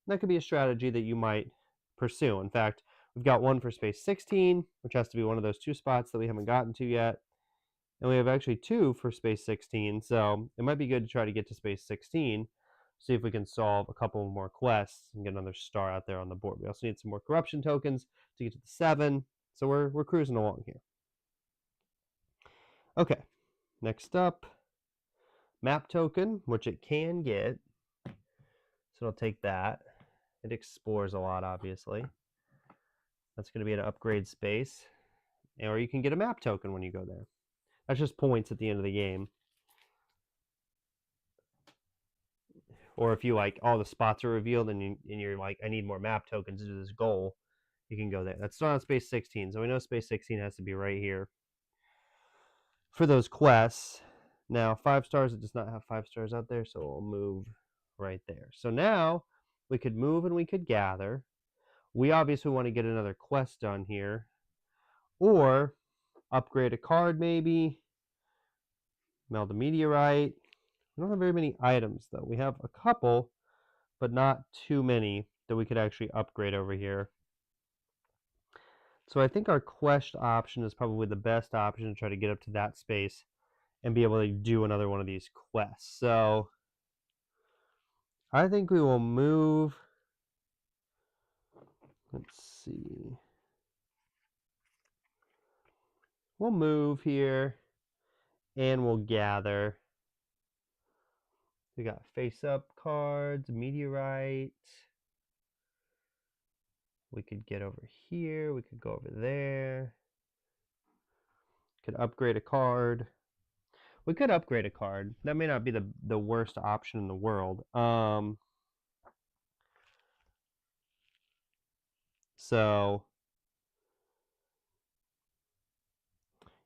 That could be a strategy that you might pursue. In fact, we've got 1 for space 16, which has to be one of those 2 spots that we haven't gotten to yet. And we have actually 2 for space 16, so it might be good to try to get to space 16, see if we can solve a couple more quests and get another star out there on the board. We also need some more corruption tokens to get to the 7, so we're cruising along here. Okay, next up, map token, which it can get. So it'll take that. It explores a lot, obviously. That's going to be an upgrade space. Or you can get a map token when you go there. That's just points at the end of the game. Or if you like all the spots are revealed and you're like, I need more map tokens to do this goal, you can go there. That's not on space 16, so we know space 16 has to be right here for those quests. Now 5 stars, it does not have 5 stars out there, so we'll move right there. So now we could move and we could gather. We obviously want to get another quest done here, or upgrade a card maybe, meld a meteorite. We don't have very many items though. We have a couple, but not too many that we could actually upgrade over here. So I think our quest option is probably the best option to try to get up to that space and be able to do another one of these quests. So I think we will move. Let's see. We'll move here and we'll gather. We got face up cards, meteorite. We could get over here. We could go over there. Could upgrade a card. We could upgrade a card. That may not be the worst option in the world. So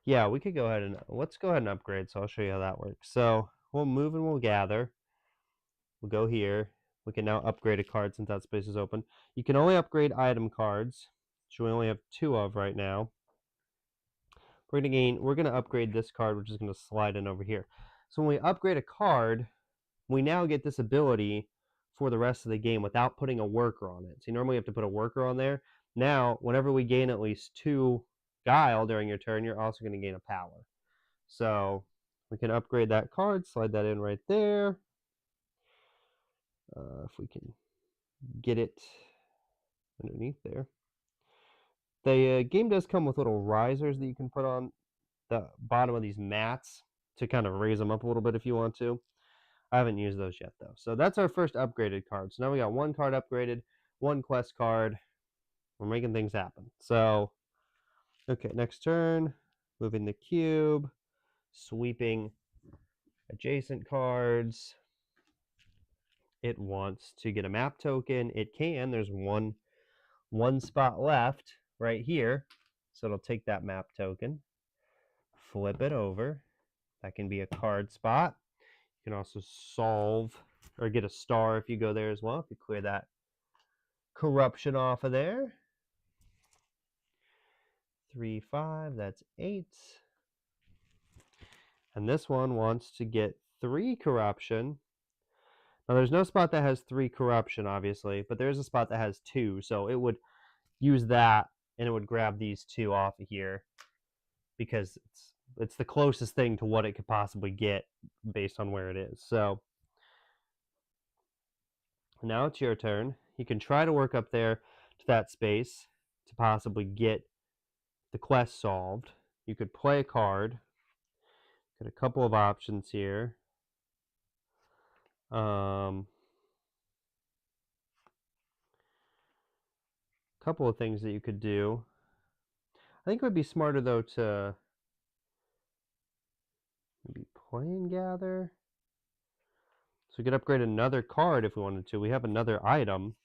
yeah, we could go ahead and let's go ahead and upgrade. So I'll show you how that works. So we'll move and we'll gather. We'll go here. We can now upgrade a card since that space is open. You can only upgrade item cards, which we only have 2 of right now. We're going to upgrade this card, which is going to slide in over here. So when we upgrade a card, we now get this ability for the rest of the game without putting a worker on it. So you normally have to put a worker on there. Now, whenever we gain at least 2 guile during your turn, you're also going to gain a power. So we can upgrade that card, slide that in right there. If we can get it underneath there. The game does come with little risers that you can put on the bottom of these mats to kind of raise them up a little bit if you want to. I haven't used those yet though. So that's our first upgraded card. So now we got 1 card upgraded, 1 quest card. We're making things happen. So, okay, next turn, moving the cube, sweeping adjacent cards. It wants to get a map token. It can. There's one spot left right here. So it'll take that map token, flip it over. That can be a card spot. You can also solve or get a star if you go there as well, if you clear that corruption off of there. 3, 5, that's 8. And this one wants to get 3 corruption. Now there's no spot that has 3 corruption, obviously, but there's a spot that has 2, so it would use that and it would grab these 2 off of here because it's the closest thing to what it could possibly get based on where it is. So now it's your turn. You can try to work up there to that space to possibly get the quest solved. You could play a card. Got a couple of options here. Couple of things that you could do. I think it would be smarter though to maybe play and gather. So we could upgrade another card if we wanted to. We have another item.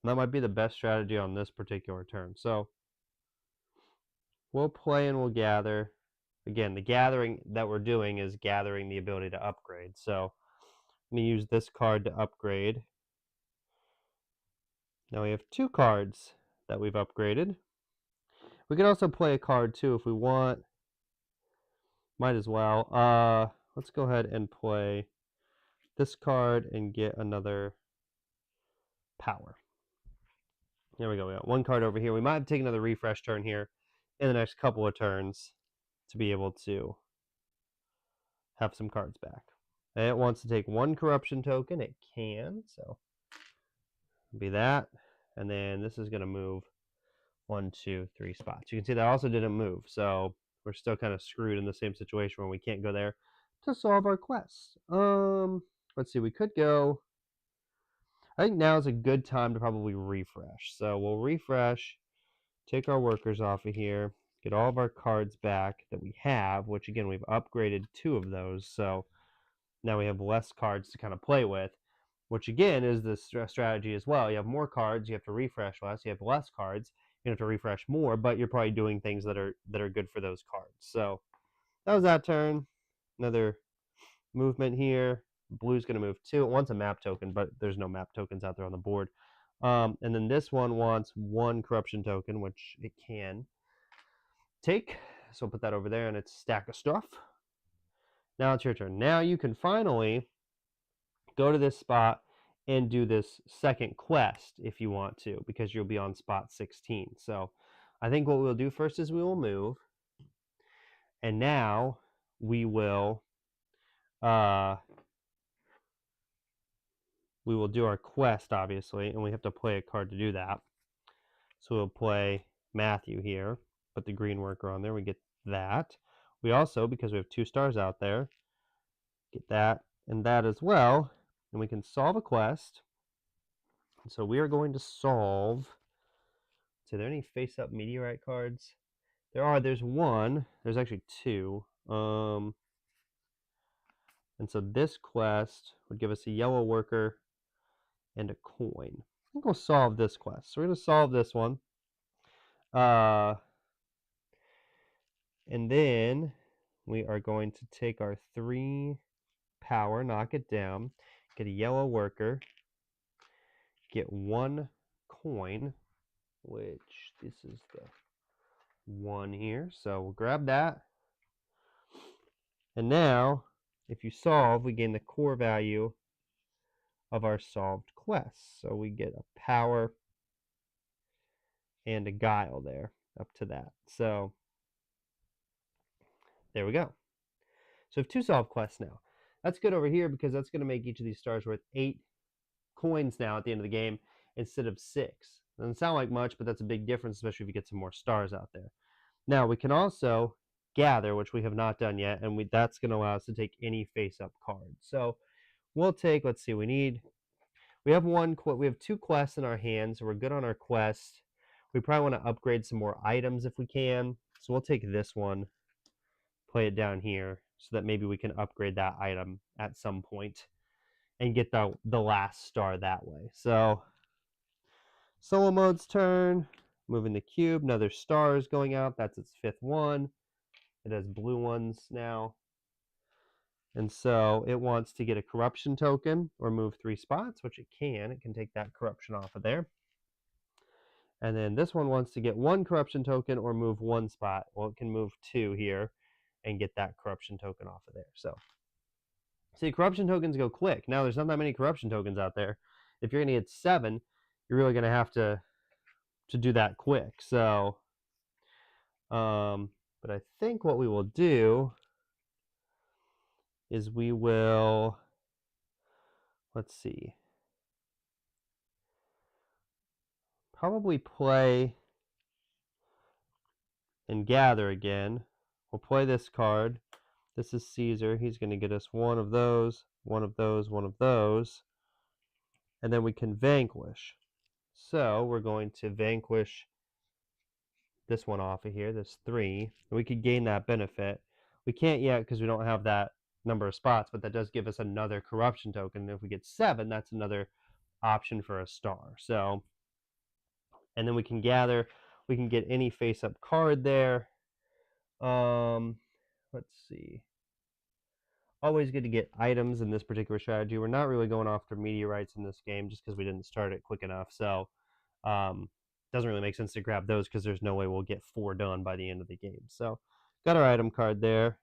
That might be the best strategy on this particular turn. So we'll play and we'll gather. Again, the gathering that we're doing is gathering the ability to upgrade. So I'm going to use this card to upgrade. Now we have 2 cards that we've upgraded. We can also play a card too if we want. Might as well. Let's go ahead and play this card and get another power. There we go. We got 1 card over here. We might have to take another refresh turn here in the next couple of turns to be able to have some cards back. And it wants to take 1 corruption token. It can, so be that. And then this is going to move 1, 2, 3 spots. You can see that also didn't move, so we're still kind of screwed in the same situation where we can't go there to solve our quest. Let's see. We could go I think now is a good time to probably refresh. So we'll refresh, take our workers off of here, get all of our cards back that we have, which again, we've upgraded 2 of those. So now we have less cards to kind of play with, which again is the strategy as well. You have more cards, you have to refresh less. You have less cards, you have to refresh more, but you're probably doing things that are good for those cards. So that was that turn. Another movement here. Blue's going to move 2. It wants a map token, but there's no map tokens out there on the board. And then this one wants 1 corruption token, which it can take. So I'll put that over there in its stack of stuff. Now it's your turn. Now you can finally go to this spot and do this second quest if you want to, because you'll be on spot 16. So I think what we'll do first is we will move. And now we will do our quest, obviously, and we have to play a card to do that. So we'll play Matthew here, put the green worker on there, we get that. We also, because we have 2 stars out there, get that and that as well, and we can solve a quest. So we are going to solve, so are there any face-up meteorite cards? There's 1, there's actually 2. And so this quest would give us a yellow worker and a coin. I think we'll solve this quest. So we're going to solve this one. And then we are going to take our 3 power, knock it down, get a yellow worker, get 1 coin, which this is the 1 here. So we'll grab that. And now, if you solve, we gain the core value of our solved quest. So we get a power and a guile there up to that. So there we go. So we have 2 solved quests now. That's good over here because that's going to make each of these stars worth 8 coins now at the end of the game instead of 6. Doesn't sound like much, but that's a big difference, especially if you get some more stars out there. Now we can also gather, which we have not done yet, and that's going to allow us to take any face-up card. So we'll take, let's see, we have 2 quests in our hands, so we're good on our quest. We probably want to upgrade some more items if we can. So we'll take this one, play it down here, so that maybe we can upgrade that item at some point and get the last star that way. So solo mode's turn, moving the cube, another star is going out. That's its 5th one. It has blue ones now. And so it wants to get a corruption token or move 3 spots, which it can. It can take that corruption off of there. And then this one wants to get 1 corruption token or move 1 spot. Well, it can move 2 here and get that corruption token off of there. So see, corruption tokens go quick. Now, there's not that many corruption tokens out there. If you're going to get 7, you're really going to have to do that quick. So, but I think what we will do is we will, let's see, probably play and gather again. We'll play this card. This is Caesar. He's going to get us 1 of those, 1 of those, 1 of those. And then we can vanquish. So we're going to vanquish this one off of here, this 3. And we could gain that benefit. We can't yet because we don't have that number of spots, but that does give us another corruption token. And if we get 7, that's another option for a star. So, and then we can gather. We can get any face-up card there. Let's see. Always good to get items in this particular strategy. We're not really going after meteorites in this game just because we didn't start it quick enough. So doesn't really make sense to grab those because there's no way we'll get 4 done by the end of the game. So got our item card there.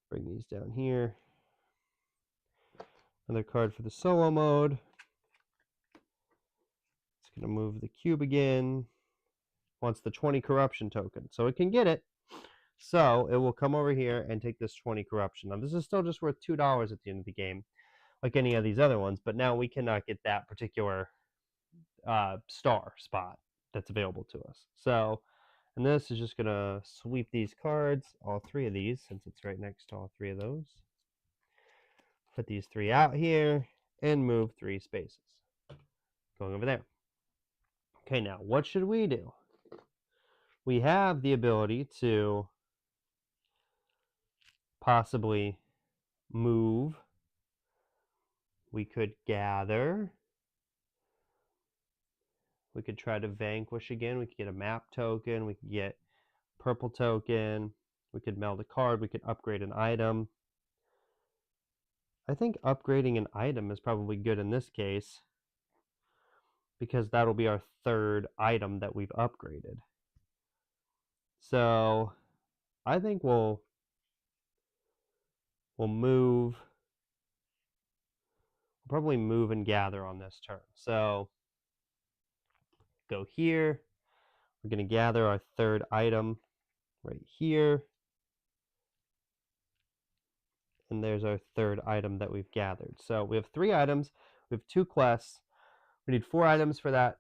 Bring these down here. Another card for the solo mode. It's going to move the cube again. Wants the 20 corruption token. So it can get it. So it will come over here and take this 20 corruption. Now this is still just worth $2 at the end of the game, like any of these other ones, but now we cannot get that particular star spot that's available to us. So, and this is just gonna sweep these cards, all 3 of these, since it's right next to all 3 of those. Put these 3 out here, and move 3 spaces. Going over there. Okay, now what should we do? We have the ability to possibly move. We could gather. We could try to vanquish again. We could get a map token. We could get purple token. We could meld a card. We could upgrade an item. I think upgrading an item is probably good in this case because that'll be our 3rd item that we've upgraded. So I think we'll move. We'll probably move and gather on this turn. So go here. We're going to gather our 3rd item right here. And there's our 3rd item that we've gathered. So we have 3 items. We have 2 quests. We need 4 items for that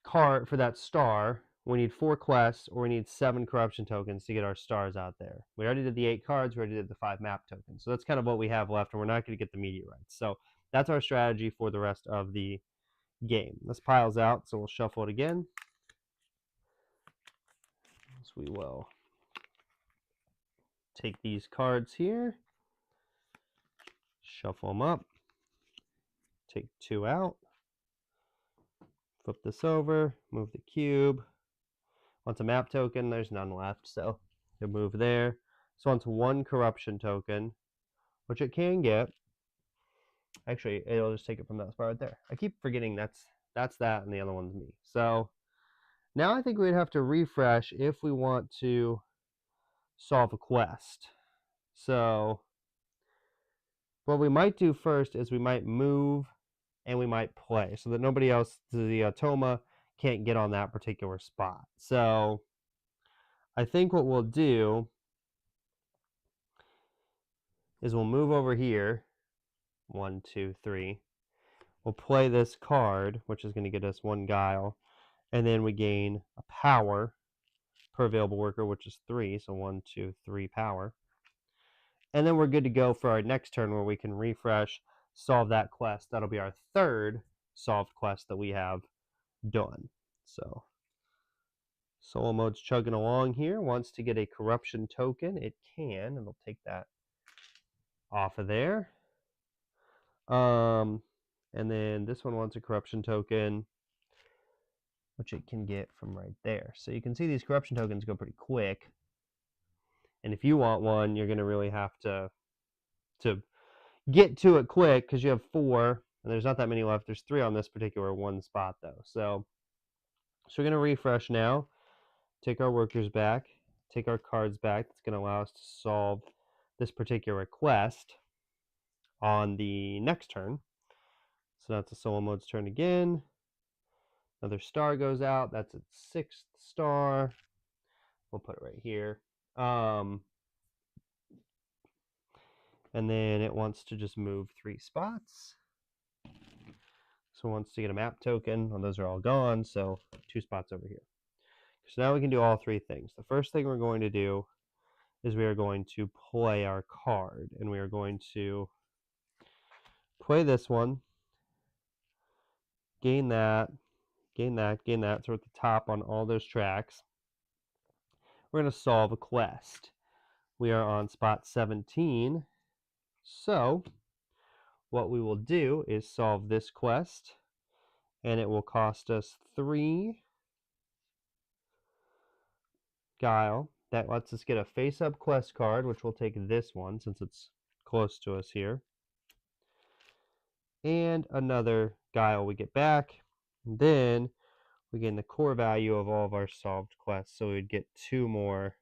card, for that star. We need 4 quests, or we need 7 corruption tokens to get our stars out there. We already did the 8 cards. We already did the 5 map tokens. So that's kind of what we have left, and we're not going to get the meteorites. So that's our strategy for the rest of the game. This piles out, so we'll shuffle it again. So we will take these cards here, shuffle them up, take 2 out, flip this over, move the cube. Once a map token, there's none left, so you'll move there. So once 1 corruption token, which it can get. Actually, it'll just take it from that spot right there. I keep forgetting that's that, and the other one's me. So now I think we'd have to refresh if we want to solve a quest. So what we might do first is we might move and we might play so that nobody else, the Toma, can't get on that particular spot. So I think what we'll do is we'll move over here. 1, 2, 3. We'll play this card, which is going to get us 1 guile, and then we gain a power per available worker, which is 3. So 1, 2, 3 power. And then we're good to go for our next turn where we can refresh, solve that quest. That'll be our 3rd solved quest that we have done. So solo mode's chugging along here. Wants to get a corruption token. It can, and it'll take that off of there. And then this one wants a corruption token, which it can get from right there. So you can see these corruption tokens go pretty quick. And if you want one, you're going to really have to get to it quick because you have 4, and there's not that many left. There's 3 on this particular 1 spot, though. So we're going to refresh now, take our workers back, take our cards back. That's going to allow us to solve this particular quest on the next turn. So now it's a solo mode's turn again. Another star goes out. That's its 6th star. We'll put it right here. And then it wants to just move 3 spots. So it wants to get a map token. Well, those are all gone, so 2 spots over here. So now we can do all 3 things. The first thing we're going to do is we are going to play our card, and we are going to play this one, gain that, gain that, gain that. So we're at the top on all those tracks. We're going to solve a quest. We are on spot 17. So what we will do is solve this quest, and it will cost us 3 guile. That lets us get a face-up quest card, which we'll take this one since it's close to us here. And another guile we get back. And then we gain the core value of all of our solved quests. So we'd get 2 more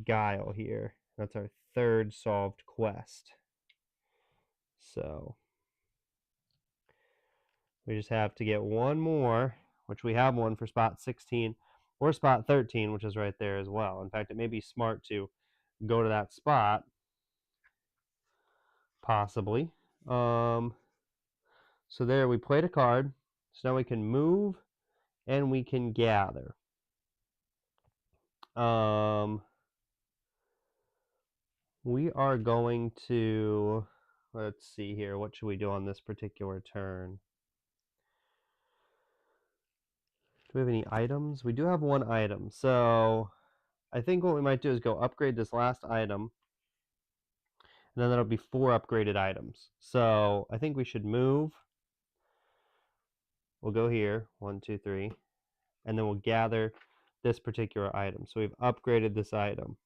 guile here. That's our 3rd solved quest. So we just have to get 1 more, which we have one for spot 16 or spot 13, which is right there as well. In fact, it may be smart to go to that spot, possibly. So there, we played a card. So now we can move and we can gather. We are going to, let's see here. What should we do on this particular turn? Do we have any items? We do have one item. So I think what we might do is go upgrade this last item. And then that'll be 4 upgraded items. So I think we should move. We'll go here, 1, 2, 3. And then we'll gather this particular item. So we've upgraded this item.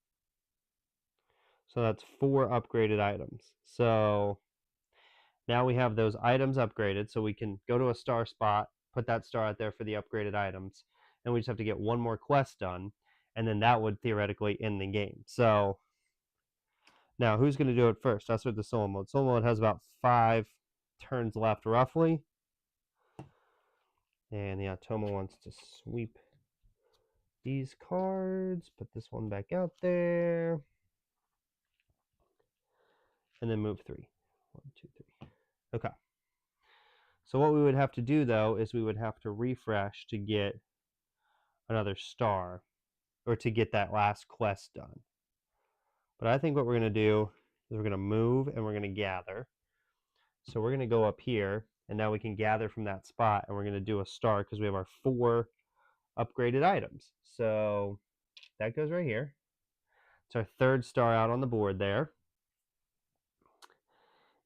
So that's 4 upgraded items. So now we have those items upgraded, so we can go to a star spot, put that star out there for the upgraded items, and we just have to get one more quest done, and then that would theoretically end the game. So now who's going to do it first? That's with the solo mode. Solo mode has about 5 turns left roughly. And the Automa wants to sweep these cards, put this one back out there, and then move 3. 1, 2, 3. Okay. So what we would have to do, though, is we would have to refresh to get another star, or to get that last quest done. But I think what we're going to do is we're going to move and we're going to gather. So we're going to go up here, and now we can gather from that spot, and we're going to do a star because we have our 4 upgraded items. So that goes right here. It's our 3rd star out on the board there.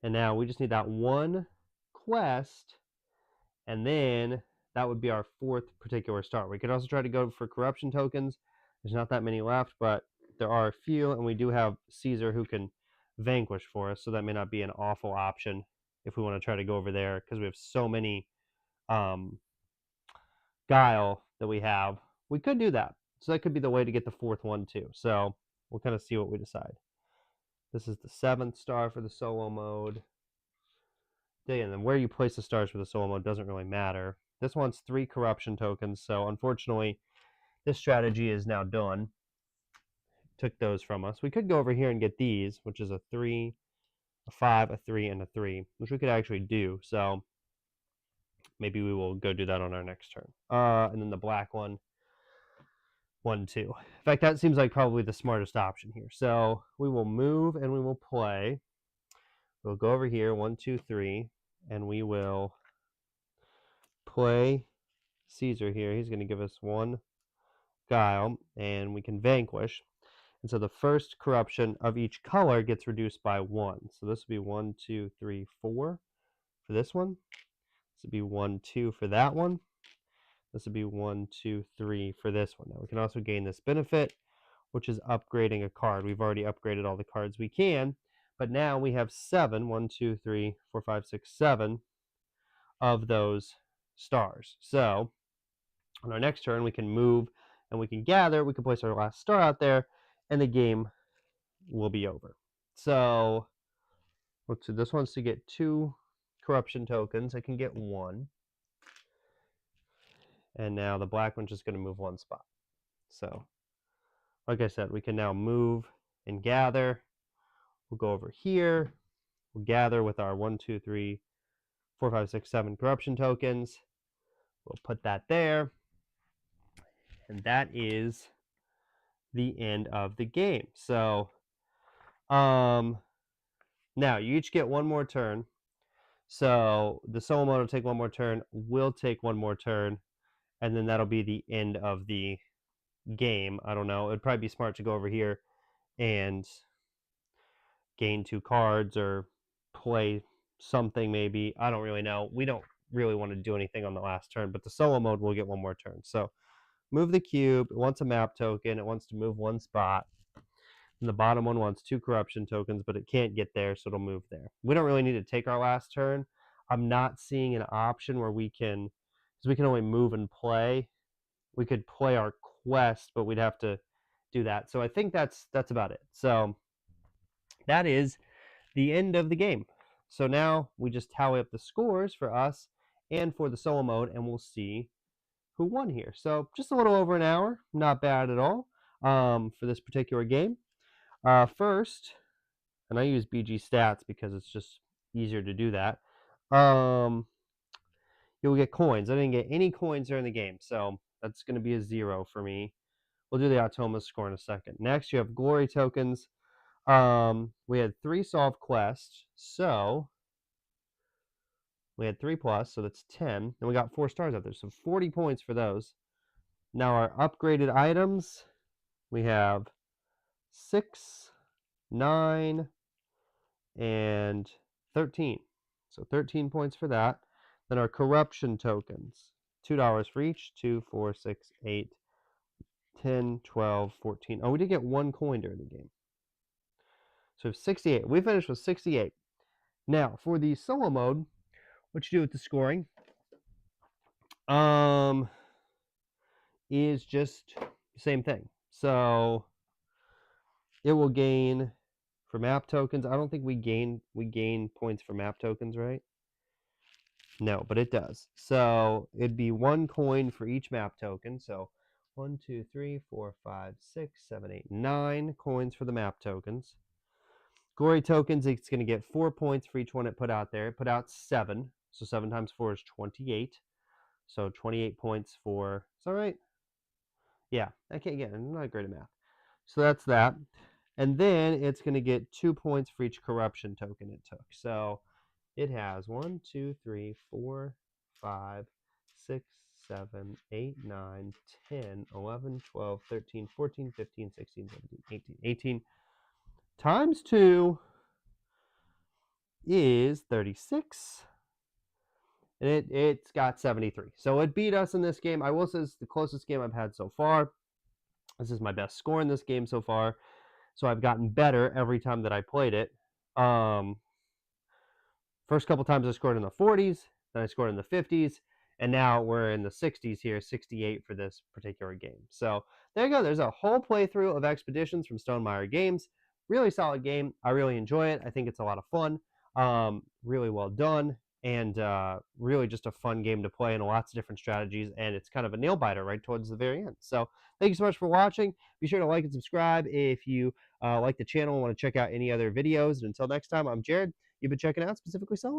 And now we just need that one quest, and then that would be our 4th particular star. We could also try to go for corruption tokens. There's not that many left, but there are a few, and we do have Caesar who can vanquish for us, so that may not be an awful option if we want to try to go over there, because we have so many guile that we have. We could do that. So that could be the way to get the 4th one too. So we'll kind of see what we decide. This is the 7th star for the solo mode. And then where you place the stars for the solo mode doesn't really matter. This wants 3 corruption tokens, so unfortunately this strategy is now done. Took those from us. We could go over here and get these, which is a 3, a 5, a 3, and a 3, which we could actually do. So maybe we will go do that on our next turn. And then the black one, 1, 2. In fact, that seems like probably the smartest option here. So we will move and we will play. We'll go over here, 1, 2, 3, and we will play Caesar here. He's going to give us 1 guile, and we can vanquish. And so the first corruption of each color gets reduced by 1. So this would be 1, 2, 3, 4 for this one. This would be 1, 2 for that one. This would be 1, 2, 3 for this one. Now we can also gain this benefit, which is upgrading a card. We've already upgraded all the cards we can, but now we have 7, 1, 2, 3, 4, 5, 6, 7 of those stars. So on our next turn, we can move and we can gather. We can place our last star out there, and the game will be over. So let's see. This one's to get 2 corruption tokens. I can get 1. And now the black one's just going to move 1 spot. So like I said, we can now move and gather. We'll go over here. We'll gather with our 1, 2, 3, 4, 5, 6, 7 corruption tokens. We'll put that there. And that is the end of the game. So now you each get 1 more turn. So the solo mode will take 1 more turn. We'll take 1 more turn. And then that'll be the end of the game. I don't know. It'd probably be smart to go over here and gain 2 cards or play something maybe. I don't really know. We don't really want to do anything on the last turn, but the solo mode will get 1 more turn. So move the cube. It wants a map token. It wants to move 1 spot. And the bottom one wants 2 corruption tokens, but it can't get there, so it'll move there. We don't really need to take our last turn. I'm not seeing an option where we can, because we can only move and play. We could play our quest, but we'd have to do that. So I think that's about it. So that is the end of the game. So now we just tally up the scores for us and for the solo mode, and we'll see who won here. So just a little over an hour, not bad at all for this particular game. First, and I use BG stats because it's just easier to do that. You'll get coins. I didn't get any coins during the game, so that's going to be a 0 for me. We'll do the Automa score in a second. Next, you have glory tokens. We had 3 solved quests, so we had 3 plus, so that's 10, and we got 4 stars out there, so 40 points for those. Now our upgraded items, we have 6, 9, and 13. So 13 points for that. Then our corruption tokens, $2 for each, 2, 4, 6, 8, 10, 12, 14. Oh, we did get 1 coin during the game. So we have 68. We finished with 68. Now, for the solo mode, what you do with the scoring is just the same thing. So it will gain for map tokens. I don't think we gain points for map tokens, right? No, but it does. So it'd be 1 coin for each map token. So 1, 2, 3, 4, 5, 6, 7, 8, 9 coins for the map tokens. Glory tokens, it's going to get 4 points for each one it put out there. It put out 7. So 7 times 4 is 28. So 28 points for, is that right? Yeah, I can't get it. I'm not great at math. So that's that. And then it's going to get 2 points for each corruption token it took. So it has 1, 2, 3, 4, 5, 6, 7, 8, 9, 10, 11, 12, 13, 14, 15, 16, 17, 18. 18 times 2 is 36. And it's got 73. So it beat us in this game. I will say it's the closest game I've had so far. This is my best score in this game so far. So I've gotten better every time that I played it. First couple times I scored in the 40s, then I scored in the 50s, and now we're in the 60s here, 68 for this particular game. So there you go. There's a whole playthrough of Expeditions from Stonemaier Games. Really solid game. I really enjoy it. I think it's a lot of fun. Really well done, and really just a fun game to play and lots of different strategies, and it's kind of a nail biter right towards the very end. So thank you so much for watching. Be sure to like and subscribe if you like the channel and want to check out any other videos. And until next time, I'm Jared. You've been checking out Specifically Solo.